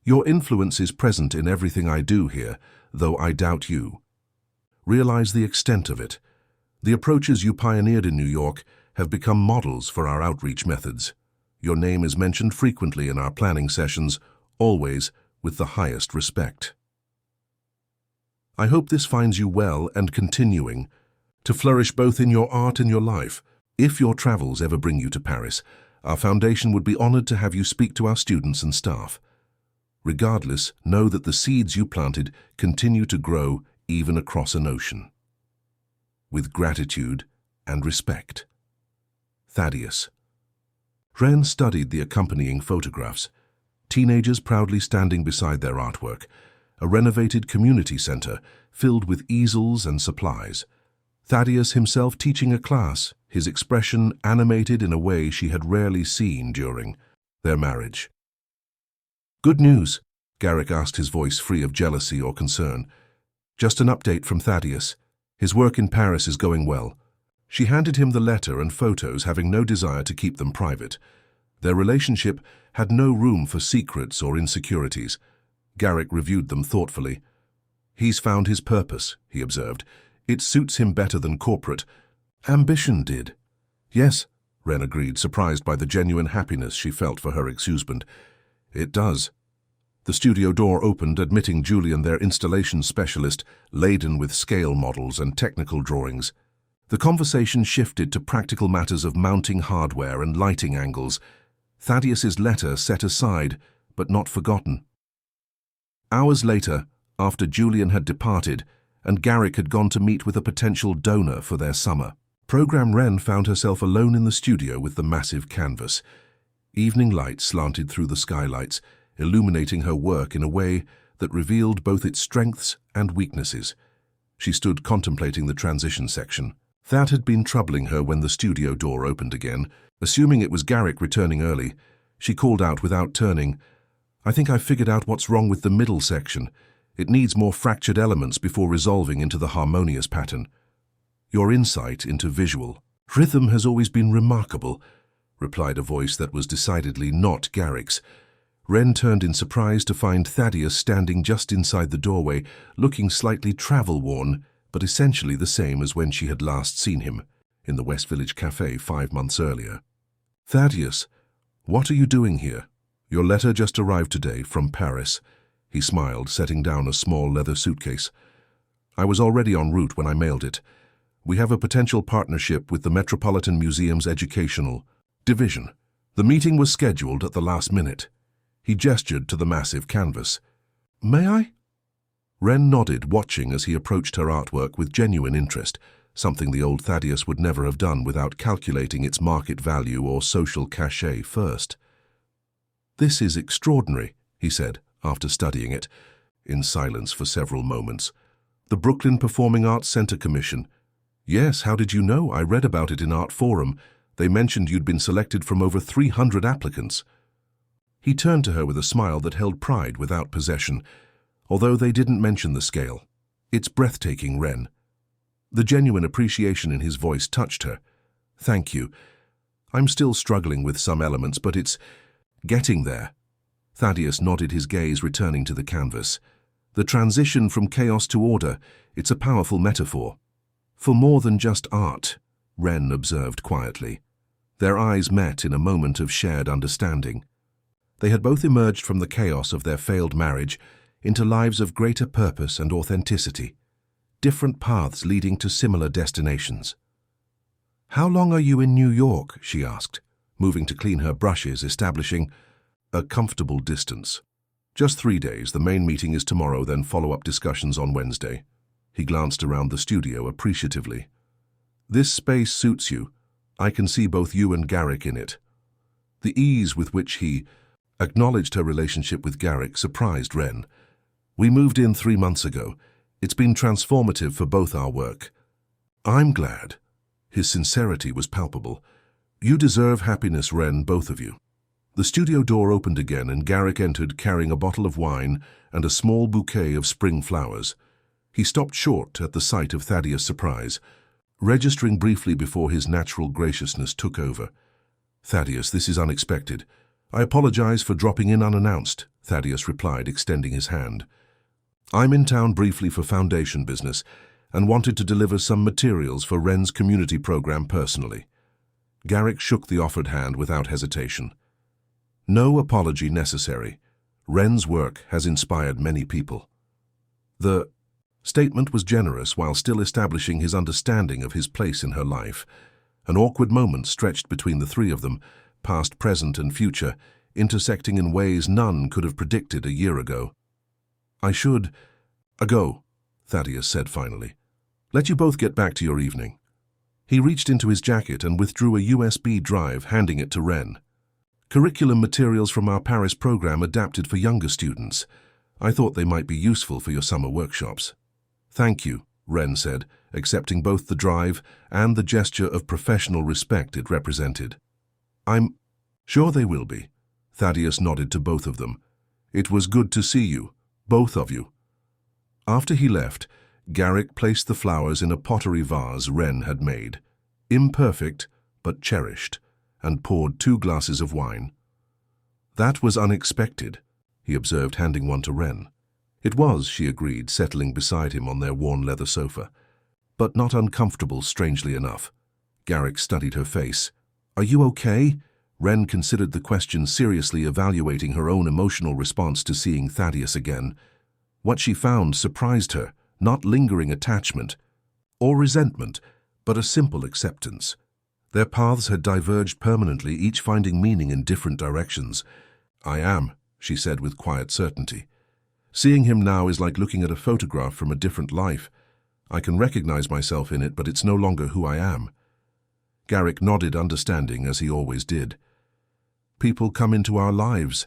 Your influence is present in everything I do here, though I doubt you realize the extent of it. The approaches you pioneered in New York have become models for our outreach methods. Your name is mentioned frequently in our planning sessions, always with the highest respect. I hope this finds you well and continuing to flourish both in your art and your life. If your travels ever bring you to Paris, our foundation would be honored to have you speak to our students and staff. Regardless, know that the seeds you planted continue to grow even across an ocean. With gratitude and respect. Thaddeus. Ren studied the accompanying photographs, teenagers proudly standing beside their artwork, a renovated community center filled with easels and supplies. Thaddeus himself teaching a class, his expression animated in a way she had rarely seen during their marriage. "Good news," Garrick asked, his voice free of jealousy or concern. "Just an update from Thaddeus. His work in Paris is going well." She handed him the letter and photos, having no desire to keep them private. Their relationship had no room for secrets or insecurities. Garrick reviewed them thoughtfully. "He's found his purpose," he observed. "It suits him better than corporate ambition did." "Yes," Ren agreed, surprised by the genuine happiness she felt for her ex-husband. "It does." The studio door opened, admitting Julian, their installation specialist, laden with scale models and technical drawings. The conversation shifted to practical matters of mounting hardware and lighting angles. Thaddeus's letter set aside, but not forgotten. Hours later, after Julian had departed, and Garrick had gone to meet with a potential donor for their summer, Program Ren found herself alone in the studio with the massive canvas. Evening light slanted through the skylights, illuminating her work in a way that revealed both its strengths and weaknesses. She stood contemplating the transition section. That had been troubling her when the studio door opened again. Assuming it was Garrick returning early, she called out without turning, "I think I've figured out what's wrong with the middle section. It needs more fractured elements before resolving into the harmonious pattern." "Your insight into visual rhythm has always been remarkable," replied a voice that was decidedly not Garrick's. Ren turned in surprise to find Thaddeus standing just inside the doorway, looking slightly travel-worn, but essentially the same as when she had last seen him, in the West Village Cafe 5 months earlier. "Thaddeus, what are you doing here? Your letter just arrived today from Paris." He smiled, setting down a small leather suitcase. "I was already en route when I mailed it. We have a potential partnership with the Metropolitan Museum's educational division. The meeting was scheduled at the last minute." He gestured to the massive canvas. "May I?" Ren nodded, watching as he approached her artwork with genuine interest, something the old Thaddeus would never have done without calculating its market value or social cachet first. "This is extraordinary," he said, after studying it, in silence for several moments. "The Brooklyn Performing Arts Center Commission." "Yes, how did you know? I read about it in Art Forum. They mentioned you'd been selected from over 300 applicants." He turned to her with a smile that held pride without possession, although they didn't mention the scale. "It's breathtaking, Ren." The genuine appreciation in his voice touched her. "Thank you. I'm still struggling with some elements, but it's getting there." Thaddeus nodded, his gaze returning to the canvas. "The transition from chaos to order, it's a powerful metaphor." "For more than just art," Ren observed quietly. Their eyes met in a moment of shared understanding. They had both emerged from the chaos of their failed marriage into lives of greater purpose and authenticity, different paths leading to similar destinations. "How long are you in New York?" she asked, moving to clean her brushes, establishing a comfortable distance. "Just 3 days. The main meeting is tomorrow, then follow-up discussions on Wednesday." He glanced around the studio appreciatively. "This space suits you. I can see both you and Garrick in it." The ease with which he acknowledged her relationship with Garrick surprised Ren. "We moved in 3 months ago. It's been transformative for both our work." "I'm glad." His sincerity was palpable. "You deserve happiness, Ren, both of you." The studio door opened again and Garrick entered carrying a bottle of wine and a small bouquet of spring flowers. He stopped short at the sight of Thaddeus' surprise, registering briefly before his natural graciousness took over. "Thaddeus, this is unexpected. I apologize for dropping in unannounced," Thaddeus replied, extending his hand. "I'm in town briefly for foundation business and wanted to deliver some materials for Ren's community program personally." Garrick shook the offered hand without hesitation. "No apology necessary. Ren's work has inspired many people." The statement was generous while still establishing his understanding of his place in her life. An awkward moment stretched between the three of them, past, present, and future, intersecting in ways none could have predicted a year ago. "I should go," Thaddeus said finally. "Let you both get back to your evening." He reached into his jacket and withdrew a USB drive, handing it to Wren. "Curriculum materials from our Paris program adapted for younger students. I thought they might be useful for your summer workshops." "Thank you," Wren said, accepting both the drive and the gesture of professional respect it represented. "I'm sure they will be." Thaddeus nodded to both of them. "It was good to see you, both of you." After he left, Garrick placed the flowers in a pottery vase Wren had made, imperfect but cherished, and poured 2 glasses of wine. "That was unexpected," he observed, handing one to Wren. "It was," she agreed, settling beside him on their worn leather sofa. "But not uncomfortable, strangely enough." Garrick studied her face. "Are you okay?" Wren considered the question, seriously evaluating her own emotional response to seeing Thaddeus again. What she found surprised her, not lingering attachment or resentment, but a simple acceptance. Their paths had diverged permanently, each finding meaning in different directions. "I am," she said with quiet certainty. "Seeing him now is like looking at a photograph from a different life. I can recognize myself in it, but it's no longer who I am." Garrick nodded, understanding, as he always did. "People come into our lives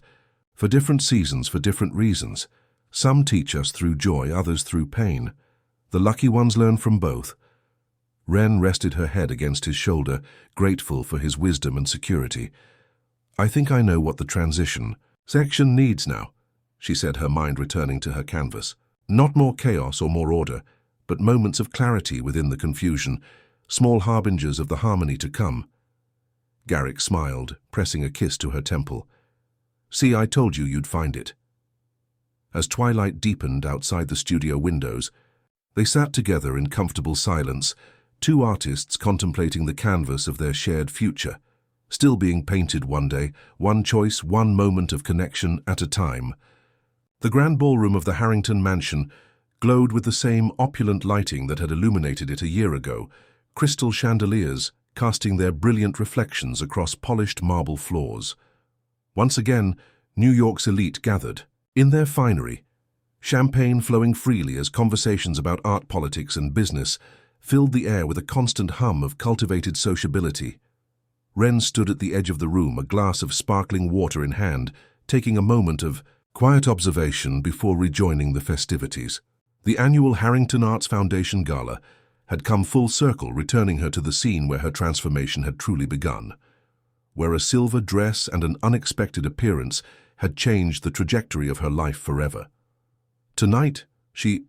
for different seasons, for different reasons. Some teach us through joy, others through pain. The lucky ones learn from both." Wren rested her head against his shoulder, grateful for his wisdom and security. "I think I know what the transition section needs now," she said, her mind returning to her canvas. "Not more chaos or more order, but moments of clarity within the confusion, small harbingers of the harmony to come." Garrick smiled, pressing a kiss to her temple. "See, I told you you'd find it." As twilight deepened outside the studio windows, they sat together in comfortable silence, 2 artists contemplating the canvas of their shared future, still being painted one day, one choice, one moment of connection at a time. The grand ballroom of the Harrington mansion glowed with the same opulent lighting that had illuminated it a year ago, crystal chandeliers casting their brilliant reflections across polished marble floors. Once again, New York's elite gathered. In their finery, champagne flowing freely as conversations about art, politics, and business filled the air with a constant hum of cultivated sociability. Wren stood at the edge of the room, a glass of sparkling water in hand, taking a moment of quiet observation before rejoining the festivities. The annual Harrington Arts Foundation Gala had come full circle, returning her to the scene where her transformation had truly begun, where a silver dress and an unexpected appearance had changed the trajectory of her life forever. Tonight, she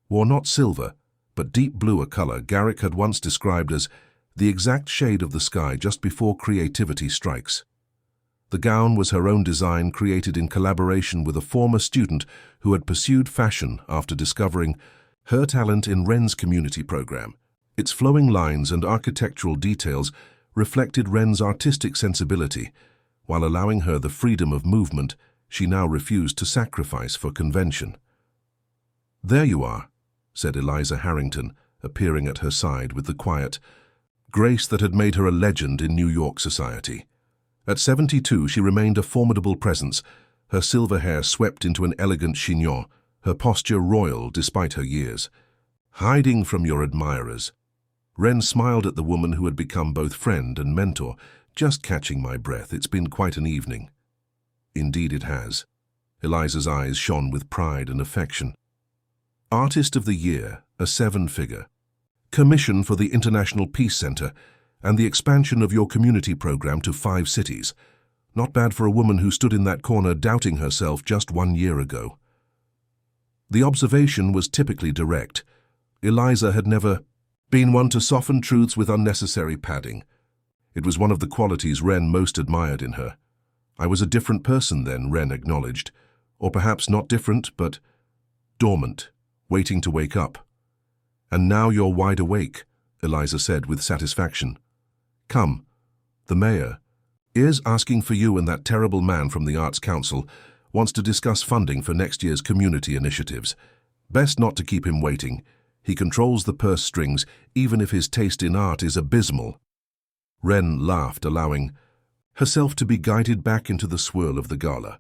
wore not silver, but deep blue, a color Garrick had once described as the exact shade of the sky just before creativity strikes. The gown was her own design, created in collaboration with a former student who had pursued fashion after discovering her talent in Wren's community program. Its flowing lines and architectural details reflected Wren's artistic sensibility, while allowing her the freedom of movement she now refused to sacrifice for convention. "There you are," said Eliza Harrington, appearing at her side with the quiet grace that had made her a legend in New York society. At 72, she remained a formidable presence, her silver hair swept into an elegant chignon, her posture royal despite her years. "Hiding from your admirers." Wren smiled at the woman who had become both friend and mentor. "Just catching my breath. It's been quite an evening." "Indeed it has." Eliza's eyes shone with pride and affection. "Artist of the Year, a 7-figure. Commission for the International Peace Center, and the expansion of your community program to 5 cities. Not bad for a woman who stood in that corner doubting herself just 1 year ago." The observation was typically direct. Eliza had never been one to soften truths with unnecessary padding. It was one of the qualities Wren most admired in her. "I was a different person then," Wren acknowledged. "Or perhaps not different, but dormant, waiting to wake up." "And now you're wide awake," Eliza said with satisfaction. "Come. The mayor is asking for you, and that terrible man from the Arts Council wants to discuss funding for next year's community initiatives. Best not to keep him waiting. He controls the purse strings, even if his taste in art is abysmal." Wren laughed, allowing herself to be guided back into the swirl of the gala.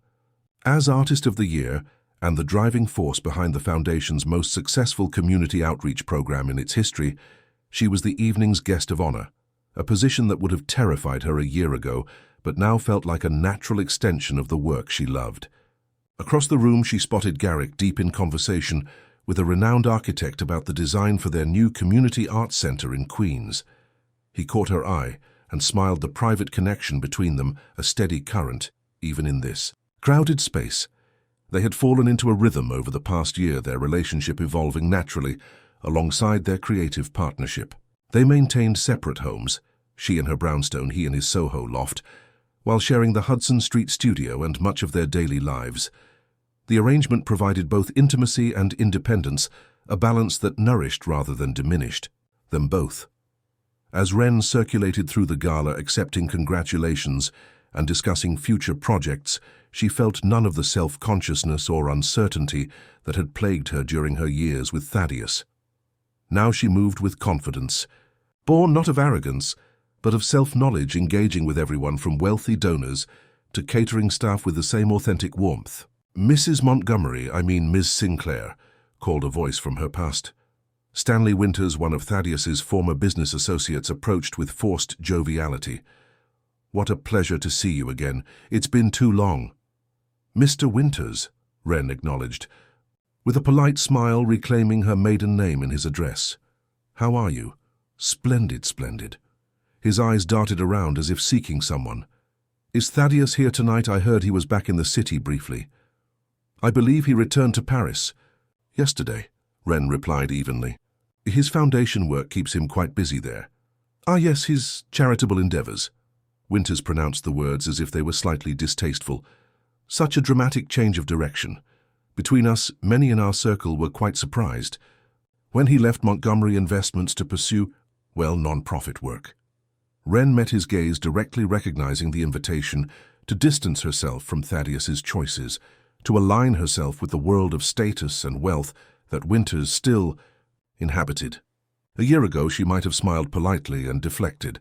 As Artist of the Year and the driving force behind the Foundation's most successful community outreach program in its history, she was the evening's guest of honor, a position that would have terrified her a year ago, but now felt like a natural extension of the work she loved. Across the room, she spotted Garrick deep in conversation with a renowned architect about the design for their new community arts center in Queens. He caught her eye and smiled, the private connection between them a steady current, even in this crowded space. They had fallen into a rhythm over the past year, their relationship evolving naturally alongside their creative partnership. They maintained separate homes, she in her brownstone, he in his Soho loft, while sharing the Hudson Street studio and much of their daily lives. The arrangement provided both intimacy and independence, a balance that nourished rather than diminished them both. As Wren circulated through the gala, accepting congratulations and discussing future projects, she felt none of the self-consciousness or uncertainty that had plagued her during her years with Thaddeus. Now she moved with confidence, born not of arrogance, but of self-knowledge, engaging with everyone from wealthy donors to catering staff with the same authentic warmth. "Mrs. Montgomery, I mean Ms. Sinclair," called a voice from her past. Stanley Winters, one of Thaddeus's former business associates, approached with forced joviality. "What a pleasure to see you again. It's been too long." "Mr. Winters," Wren acknowledged, with a polite smile reclaiming her maiden name in his address. "How are you?" "Splendid, splendid." His eyes darted around as if seeking someone. "Is Thaddeus here tonight? I heard he was back in the city briefly." "I believe he returned to Paris yesterday," Wren replied evenly. "His foundation work keeps him quite busy there." "Ah, yes, his charitable endeavors." Winters pronounced the words as if they were slightly distasteful. "Such a dramatic change of direction. Between us, many in our circle were quite surprised when he left Montgomery Investments to pursue, well, non-profit work." Wren met his gaze, directly recognizing the invitation to distance herself from Thaddeus's choices, to align herself with the world of status and wealth that Winters still inhabited. A year ago, she might have smiled politely and deflected.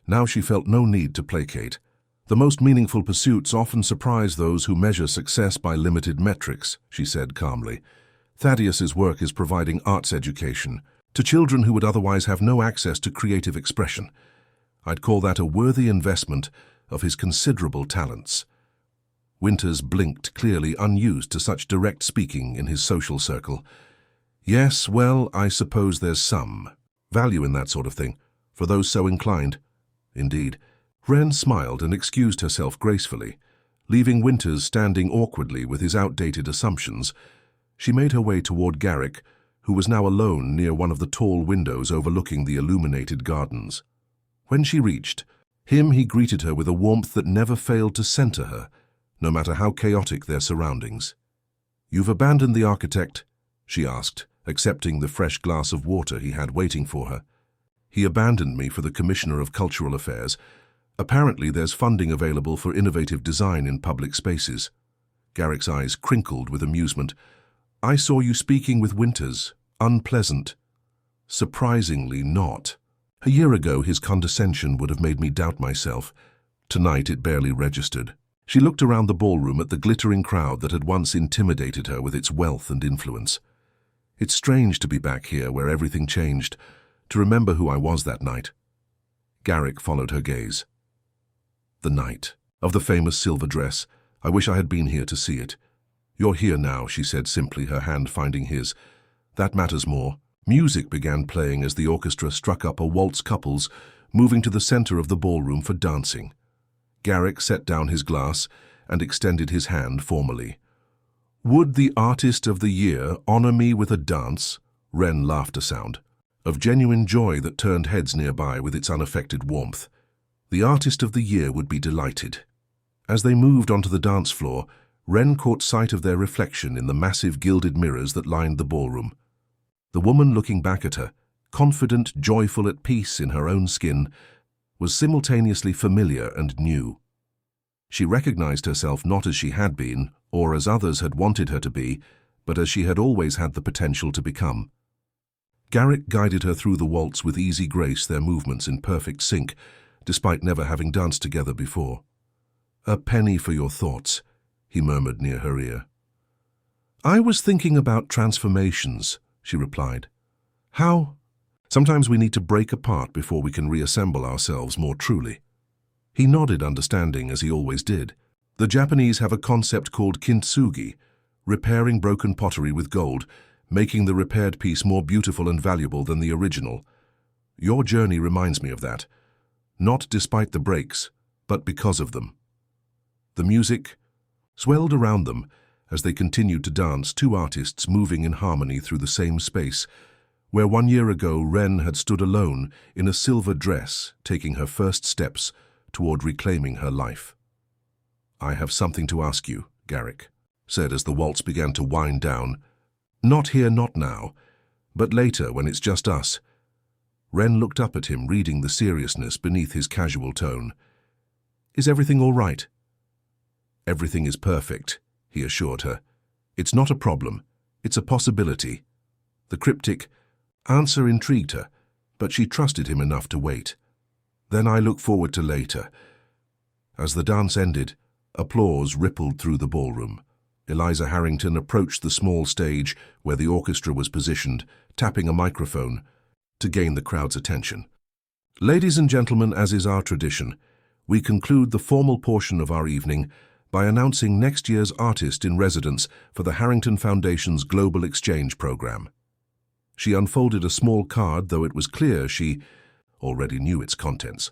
Now she felt no need to placate. "The most meaningful pursuits often surprise those who measure success by limited metrics," she said calmly. "Thaddeus's work is providing arts education to children who would otherwise have no access to creative expression. I'd call that a worthy investment of his considerable talents." Winters blinked, clearly unused to such direct speaking in his social circle. "Yes, well, I suppose there's some value in that sort of thing, for those so inclined." "Indeed." Wren smiled and excused herself gracefully. Leaving Winters standing awkwardly with his outdated assumptions, she made her way toward Garrick, who was now alone near one of the tall windows overlooking the illuminated gardens. When she reached him, he greeted her with a warmth that never failed to center her, no matter how chaotic their surroundings. "You've abandoned the architect?" she asked, accepting the fresh glass of water he had waiting for her. "He abandoned me for the Commissioner of Cultural Affairs. Apparently there's funding available for innovative design in public spaces." Garrick's eyes crinkled with amusement. "I saw you speaking with Winters. Unpleasant?" "Surprisingly not." A year ago, his condescension would have made me doubt myself. Tonight, it barely registered. She looked around the ballroom at the glittering crowd that had once intimidated her with its wealth and influence. "It's strange to be back here where everything changed, to remember who I was that night." Garrick followed her gaze. "The night of the famous silver dress. I wish I had been here to see it." "You're here now," she said simply, her hand finding his. "That matters more." Music began playing as the orchestra struck up a waltz, couples moving to the center of the ballroom for dancing. Garrick set down his glass and extended his hand formally. "Would the Artist of the Year honor me with a dance?" Wren laughed, a sound of genuine joy that turned heads nearby with its unaffected warmth. The Artist of the Year would be delighted. As they moved onto the dance floor, Wren caught sight of their reflection in the massive gilded mirrors that lined the ballroom. The woman looking back at her, confident, joyful, at peace in her own skin, was simultaneously familiar and new. She recognized herself not as she had been, or as others had wanted her to be, but as she had always had the potential to become. Garrick guided her through the waltz with easy grace, their movements in perfect sync, despite never having danced together before. "A penny for your thoughts," he murmured near her ear. "I was thinking about transformations," she replied. "How? Sometimes we need to break apart before we can reassemble ourselves more truly." He nodded, understanding, as he always did. The Japanese have a concept called kintsugi, repairing broken pottery with gold, making the repaired piece more beautiful and valuable than the original. Your journey reminds me of that, not despite the breaks, but because of them. The music swelled around them as they continued to dance, two artists moving in harmony through the same space, where 1 year ago Ren had stood alone in a silver dress, taking her first steps toward reclaiming her life. "I have something to ask you," Garrick said as the waltz began to wind down. "Not here, not now, but later when it's just us." Ren looked up at him, reading the seriousness beneath his casual tone. "Is everything all right?" "Everything is perfect," he assured her. "It's not a problem, it's a possibility." The cryptic answer intrigued her, but she trusted him enough to wait. "Then I look forward to later." As the dance ended, applause rippled through the ballroom. Eliza Harrington approached the small stage where the orchestra was positioned, tapping a microphone to gain the crowd's attention. "Ladies and gentlemen, as is our tradition, we conclude the formal portion of our evening by announcing next year's artist in residence for the Harrington Foundation's Global Exchange Program." She unfolded a small card, though it was clear she already knew its contents.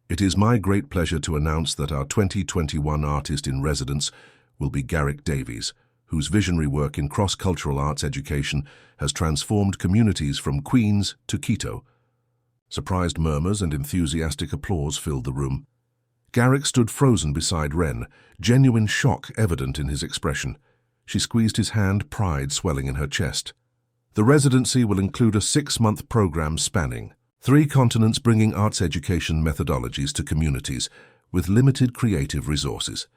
"It is my great pleasure to announce that our 2021 artist in residence will be Garrick Davies, whose visionary work in cross-cultural arts education has transformed communities from Queens to Quito." Surprised murmurs and enthusiastic applause filled the room. Garrick stood frozen beside Ren, genuine shock evident in his expression. She squeezed his hand, pride swelling in her chest. "The residency will include a 6-month program spanning 3 continents, bringing arts education methodologies to communities with limited creative resources."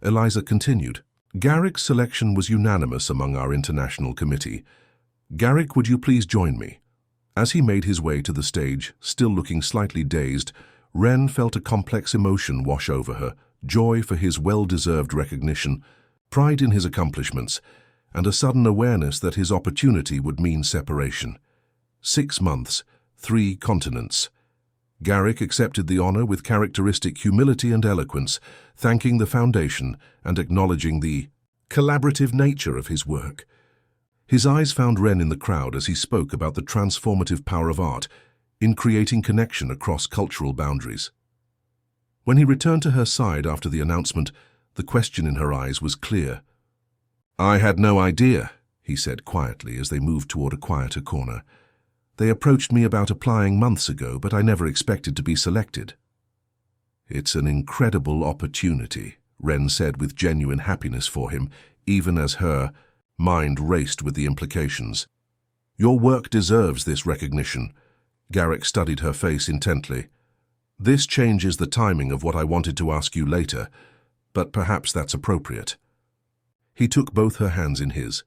Eliza continued. "Garrick's selection was unanimous among our international committee. Garrick, would you please join me?" As he made his way to the stage, still looking slightly dazed, Ren felt a complex emotion wash over her, joy for his well-deserved recognition, pride in his accomplishments, and a sudden awareness that his opportunity would mean separation. 6 months, 3 continents. Garrick accepted the honor with characteristic humility and eloquence, thanking the foundation and acknowledging the collaborative nature of his work. His eyes found Ren in the crowd as he spoke about the transformative power of art in creating connection across cultural boundaries. When he returned to her side after the announcement, the question in her eyes was clear. "I had no idea," he said quietly as they moved toward a quieter corner. "They approached me about applying months ago, but I never expected to be selected." "It's an incredible opportunity," Ren said with genuine happiness for him, even as her mind raced with the implications. "Your work deserves this recognition." Garrick studied her face intently. "This changes the timing of what I wanted to ask you later, but perhaps that's appropriate." He took both her hands in his.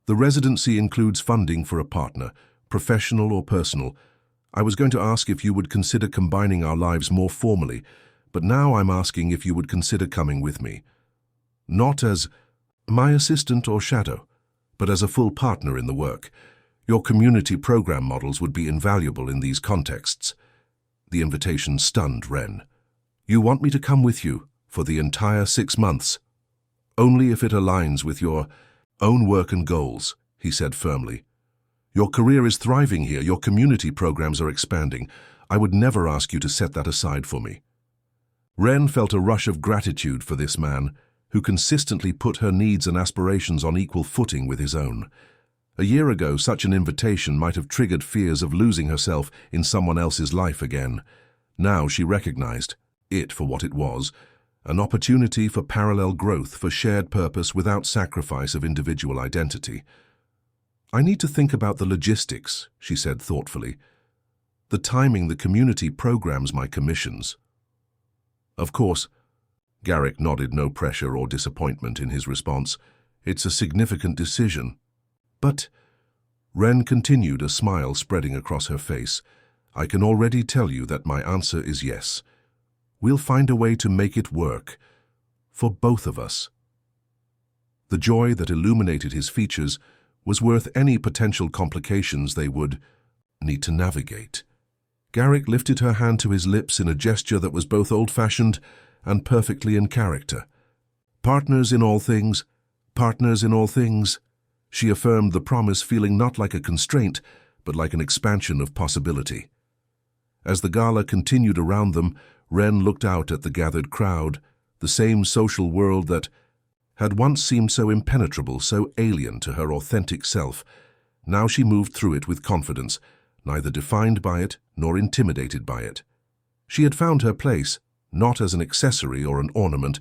"The residency includes funding for a partner, professional or personal. I was going to ask if you would consider combining our lives more formally, but now I'm asking if you would consider coming with me. Not as my assistant or shadow, but as a full partner in the work. Your community program models would be invaluable in these contexts." The invitation stunned Ren. "You want me to come with you for the entire 6 months?" "Only if it aligns with your own work and goals," he said firmly. "Your career is thriving here, your community programs are expanding. I would never ask you to set that aside for me." Ren felt a rush of gratitude for this man, who consistently put her needs and aspirations on equal footing with his own. A year ago, such an invitation might have triggered fears of losing herself in someone else's life again. Now she recognized it for what it was, an opportunity for parallel growth, for shared purpose without sacrifice of individual identity. "I need to think about the logistics," she said thoughtfully. "The timing, the community programs, my commissions." "Of course." Garrick nodded, no pressure or disappointment in his response. "It's a significant decision." "But," Ren continued, a smile spreading across her face, "I can already tell you that my answer is yes. We'll find a way to make it work. For both of us. The joy that illuminated his features was worth any potential complications they would need to navigate. Garrick lifted her hand to his lips in a gesture that was both old-fashioned and perfectly in character. Partners in all things, partners in all things. She affirmed the promise, feeling not like a constraint, but like an expansion of possibility. As the gala continued around them, Wren looked out at the gathered crowd, the same social world that had once seemed so impenetrable, so alien to her authentic self. Now she moved through it with confidence, neither defined by it nor intimidated by it. She had found her place, not as an accessory or an ornament,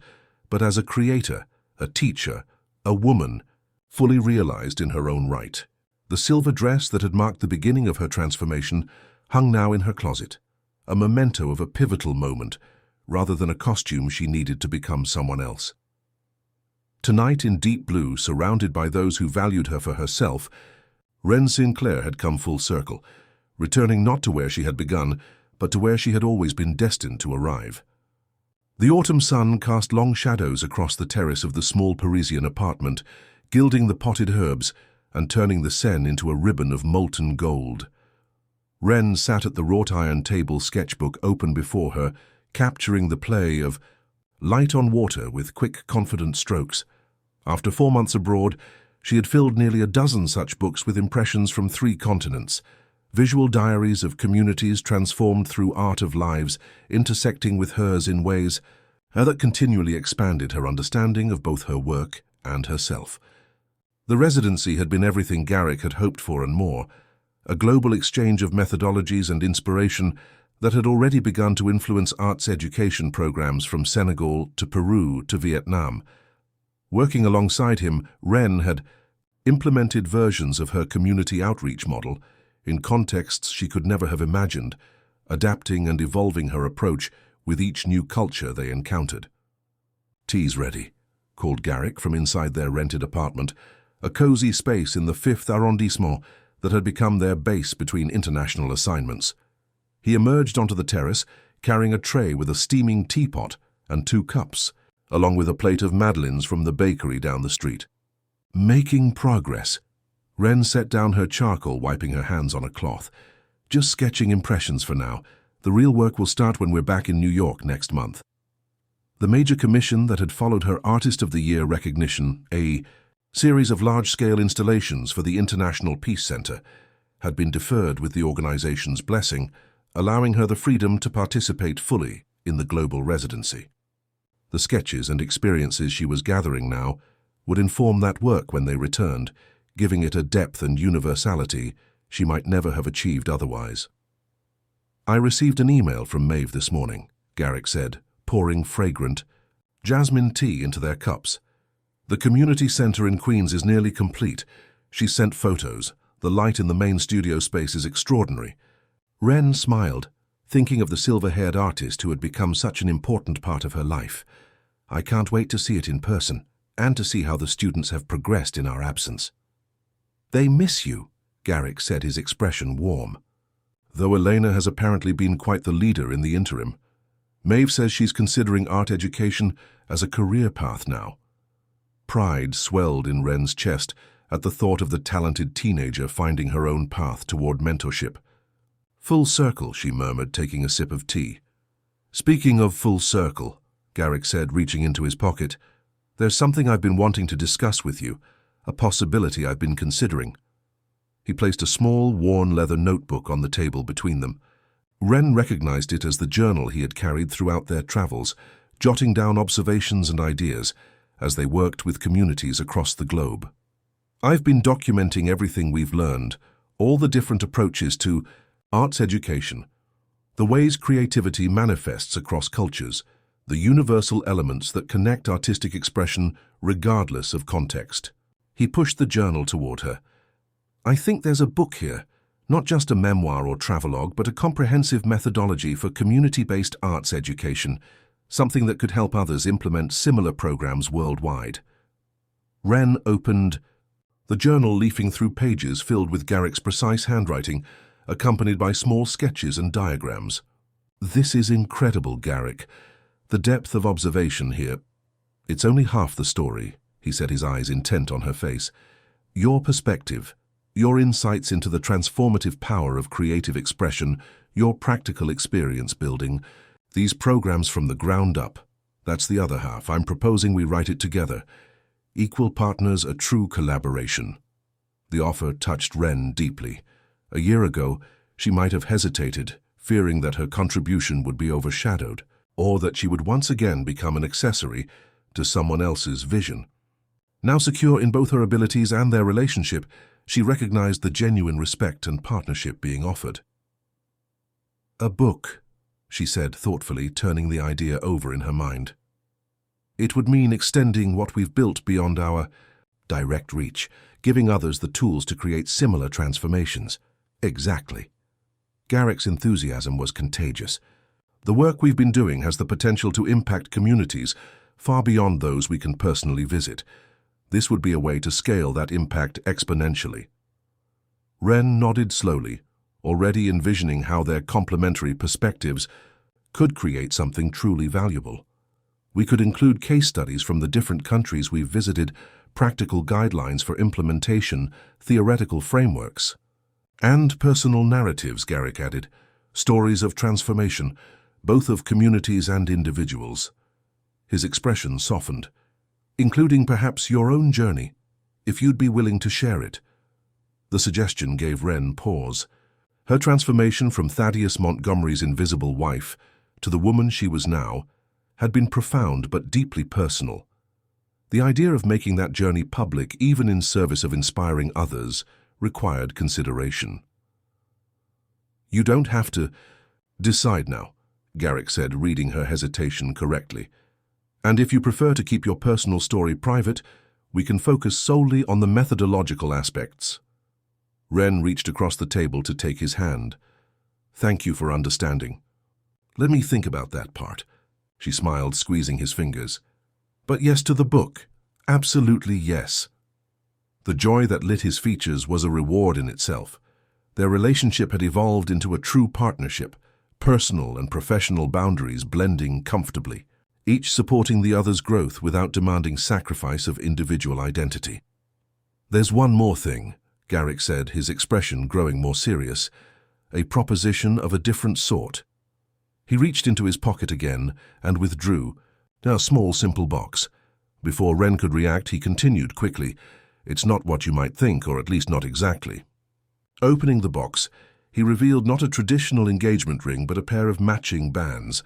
but as a creator, a teacher, a woman, fully realized in her own right. The silver dress that had marked the beginning of her transformation hung now in her closet, a memento of a pivotal moment, rather than a costume she needed to become someone else. Tonight, in deep blue, surrounded by those who valued her for herself, Wren Sinclair had come full circle, returning not to where she had begun, but to where she had always been destined to arrive. The autumn sun cast long shadows across the terrace of the small Parisian apartment, gilding the potted herbs and turning the Seine into a ribbon of molten gold. Wren sat at the wrought-iron table, sketchbook open before her, capturing the play of light on water with quick, confident strokes. After 4 months abroad, she had filled nearly a dozen such books with impressions from 3 continents, visual diaries of communities transformed through art of lives, intersecting with hers in ways that continually expanded her understanding of both her work and herself. The residency had been everything Garrick had hoped for and more, a global exchange of methodologies and inspiration that had already begun to influence arts education programs from Senegal to Peru to Vietnam. Working alongside him, Wren had implemented versions of her community outreach model in contexts she could never have imagined, adapting and evolving her approach with each new culture they encountered. "Tea's ready," called Garrick from inside their rented apartment, a cozy space in the 5th arrondissement that had become their base between international assignments. He emerged onto the terrace, carrying a tray with a steaming teapot and 2 cups, along with a plate of madeleines from the bakery down the street. Making progress. Wren set down her charcoal, wiping her hands on a cloth. "Just sketching impressions for now. The real work will start when we're back in New York next month." The major commission that had followed her Artist of the Year recognition, a series of large-scale installations for the International Peace Center, had been deferred with the organization's blessing, allowing her the freedom to participate fully in the global residency. The sketches and experiences she was gathering now would inform that work when they returned, giving it a depth and universality she might never have achieved otherwise. "I received an email from Maeve this morning," Garrick said, pouring fragrant jasmine tea into their cups. "The community center in Queens is nearly complete. She sent photos. The light in the main studio space is extraordinary." Wren smiled, thinking of the silver-haired artist who had become such an important part of her life. "I can't wait to see it in person, and to see how the students have progressed in our absence." "They miss you," Garrick said, his expression warm. "Though Elena has apparently been quite the leader in the interim. Maeve says she's considering art education as a career path now." Pride swelled in Wren's chest at the thought of the talented teenager finding her own path toward mentorship. "Full circle," she murmured, taking a sip of tea. "Speaking of full circle," Garrick said, reaching into his pocket, "there's something I've been wanting to discuss with you, a possibility I've been considering." He placed a small, worn leather notebook on the table between them. Wren recognized it as the journal he had carried throughout their travels, jotting down observations and ideas as they worked with communities across the globe. "I've been documenting everything we've learned, all the different approaches to arts education, the ways creativity manifests across cultures, the universal elements that connect artistic expression regardless of context." He pushed the journal toward her. "I think there's a book here, not just a memoir or travelogue, but a comprehensive methodology for community-based arts education, something that could help others implement similar programs worldwide." Wren opened the journal, leafing through pages filled with Garrick's precise handwriting, accompanied by small sketches and diagrams. "This is incredible, Garrick. The depth of observation here. It's only half the story, he said, his eyes intent on her face. Your perspective, your insights into the transformative power of creative expression, your practical experience building, these programs from the ground up. That's the other half. I'm proposing we write it together. Equal partners, a true collaboration. The offer touched Ren deeply. A year ago, she might have hesitated, fearing that her contribution would be overshadowed, or that she would once again become an accessory to someone else's vision. Now secure in both her abilities and their relationship, she recognized the genuine respect and partnership being offered. A book, she said thoughtfully, turning the idea over in her mind. It would mean extending what we've built beyond our direct reach, giving others the tools to create similar transformations. Exactly. Garrick's enthusiasm was contagious. The work we've been doing has the potential to impact communities far beyond those we can personally visit. This would be a way to scale that impact exponentially. Ren nodded slowly, already envisioning how their complementary perspectives could create something truly valuable. We could include case studies from the different countries we've visited, practical guidelines for implementation, theoretical frameworks, and personal narratives, Garrick added, stories of transformation, both of communities and individuals. His expression softened, including perhaps your own journey, if you'd be willing to share it. The suggestion gave Ren pause. Her transformation from Thaddeus Montgomery's invisible wife to the woman she was now had been profound but deeply personal. The idea of making that journey public, even in service of inspiring others, required consideration. You don't have to decide now, Garrick said, reading her hesitation correctly. And if you prefer to keep your personal story private, we can focus solely on the methodological aspects. Ren reached across the table to take his hand. Thank you for understanding. Let me think about that part. She smiled, squeezing his fingers. But yes to the book. Absolutely yes. The joy that lit his features was a reward in itself. Their relationship had evolved into a true partnership, personal and professional boundaries blending comfortably, each supporting the other's growth without demanding sacrifice of individual identity. There's one more thing, Garrick said, his expression growing more serious, a proposition of a different sort. He reached into his pocket again and withdrew, a small, simple box. Before Ren could react, he continued quickly, It's not what you might think, or at least not exactly. Opening the box, he revealed not a traditional engagement ring, but a pair of matching bands,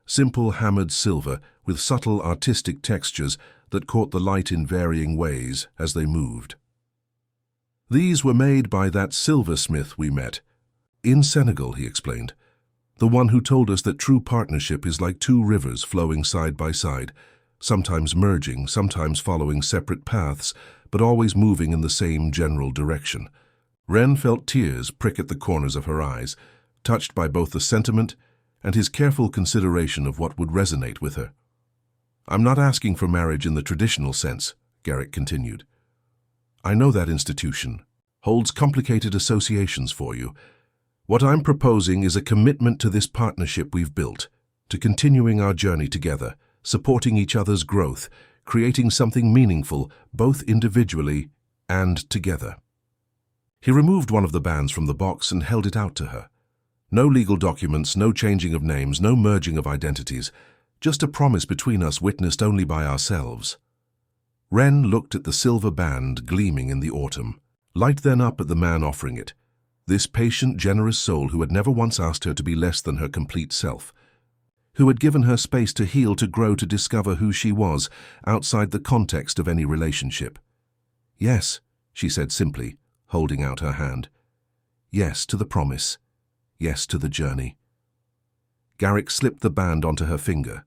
simple hammered silver with subtle artistic textures that caught the light in varying ways as they moved. These were made by that silversmith we met. In Senegal, he explained. The one who told us that true partnership is like two rivers flowing side by side, sometimes merging, sometimes following separate paths, but always moving in the same general direction. Ren felt tears prick at the corners of her eyes, touched by both the sentiment and his careful consideration of what would resonate with her. I'm not asking for marriage in the traditional sense, Garrick continued. I know that institution holds complicated associations for you. What I'm proposing is a commitment to this partnership we've built, to continuing our journey together, supporting each other's growth, creating something meaningful, both individually and together. He removed one of the bands from the box and held it out to her. No legal documents, no changing of names, no merging of identities, just a promise between us witnessed only by ourselves. Ren looked at the silver band gleaming in the autumn, light then up at the man offering it, this patient, generous soul who had never once asked her to be less than her complete self, who had given her space to heal, to grow, to discover who she was outside the context of any relationship. Yes, she said simply, holding out her hand. Yes to the promise. Yes to the journey. Garrick slipped the band onto her finger,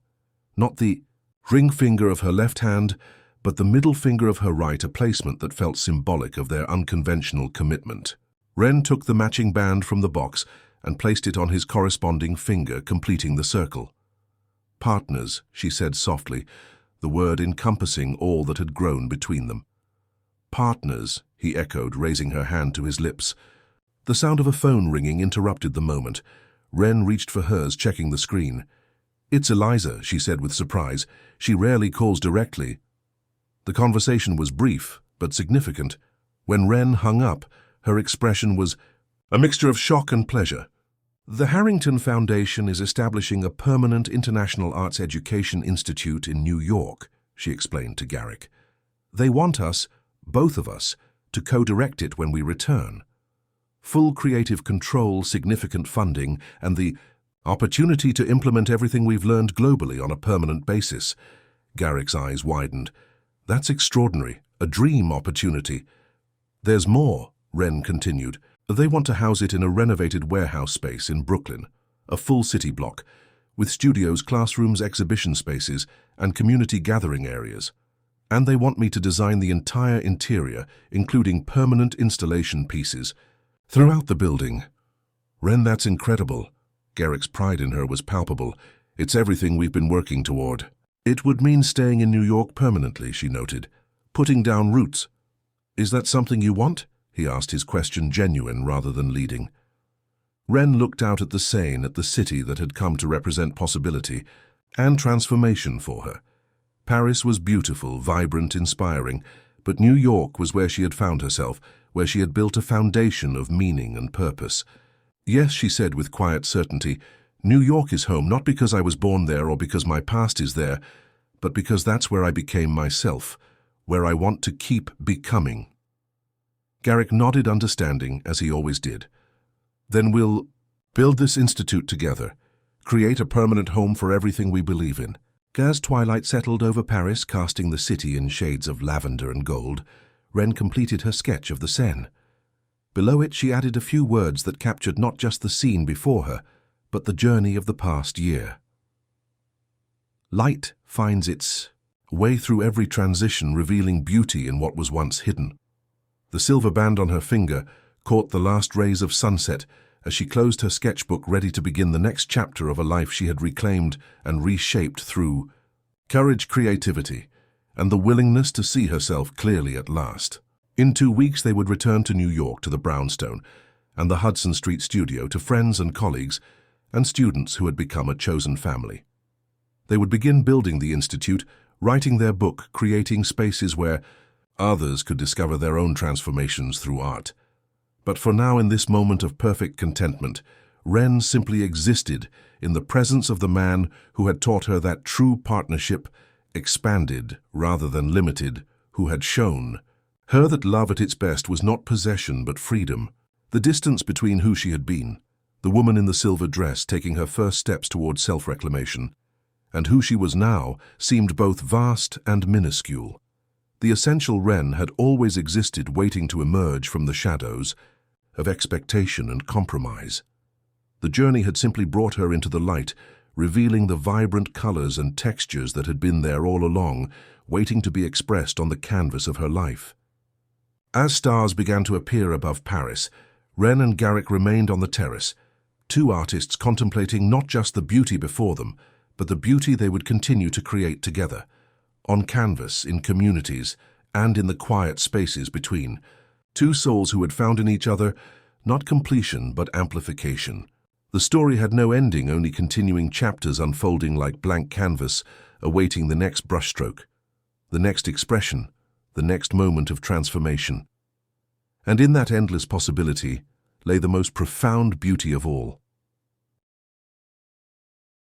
not the ring finger of her left hand, but the middle finger of her right, a placement that felt symbolic of their unconventional commitment. Ren took the matching band from the box and placed it on his corresponding finger, completing the circle. Partners, she said softly, the word encompassing all that had grown between them. Partners, he echoed, raising her hand to his lips. The sound of a phone ringing interrupted the moment. Ren reached for hers, checking the screen. "It's Eliza," she said with surprise. "She rarely calls directly." The conversation was brief, but significant. When Wren hung up, her expression was a mixture of shock and pleasure. "The Harrington Foundation is establishing a permanent international arts education institute in New York," she explained to Garrick. "They want us, both of us, to co-direct it when we return. Full creative control, significant funding, and the opportunity to implement everything we've learned globally on a permanent basis." Garrick's eyes widened. "That's extraordinary, a dream opportunity." "There's more," Wren continued. "They want to house it in a renovated warehouse space in Brooklyn, a full city block, with studios, classrooms, exhibition spaces, and community gathering areas. And they want me to design the entire interior, including permanent installation pieces, throughout the building." "Wren, that's incredible." Garrick's pride in her was palpable. "It's everything we've been working toward." "It would mean staying in New York permanently," she noted. "Putting down roots." "Is that something you want?" he asked, his question genuine rather than leading. Wren looked out at the Seine, at the city that had come to represent possibility and transformation for her. Paris was beautiful, vibrant, inspiring, but New York was where she had found herself, where she had built a foundation of meaning and purpose. "Yes," she said with quiet certainty, "New York is home, not because I was born there or because my past is there, but because that's where I became myself, where I want to keep becoming." Garrick nodded understanding, as he always did. "Then we'll build this institute together, create a permanent home for everything we believe in." As twilight settled over Paris, casting the city in shades of lavender and gold, Wren completed her sketch of the Seine. Below it, she added a few words that captured not just the scene before her, but the journey of the past year. "Light finds its way through every transition, revealing beauty in what was once hidden." The silver band on her finger caught the last rays of sunset as she closed her sketchbook, ready to begin the next chapter of a life she had reclaimed and reshaped through courage, creativity, and the willingness to see herself clearly at last. In 2 weeks they would return to New York, to the brownstone and the Hudson Street studio, to friends and colleagues and students who had become a chosen family. They would begin building the institute, writing their book, creating spaces where others could discover their own transformations through art. But for now, in this moment of perfect contentment, Wren simply existed in the presence of the man who had taught her that true partnership expanded rather than limited, who had shown her that love at its best was not possession but freedom. The distance between who she had been, the woman in the silver dress taking her first steps towards self-reclamation, and who she was now, seemed both vast and minuscule. The essential Wren had always existed, waiting to emerge from the shadows of expectation and compromise. The journey had simply brought her into the light, revealing the vibrant colors and textures that had been there all along, waiting to be expressed on the canvas of her life. As stars began to appear above Paris, Wren and Garrick remained on the terrace, two artists contemplating not just the beauty before them, but the beauty they would continue to create together, on canvas, in communities, and in the quiet spaces between. Two souls who had found in each other not completion but amplification. The story had no ending, only continuing chapters unfolding like blank canvas, awaiting the next brushstroke, the next expression, the next moment of transformation. And in that endless possibility lay the most profound beauty of all.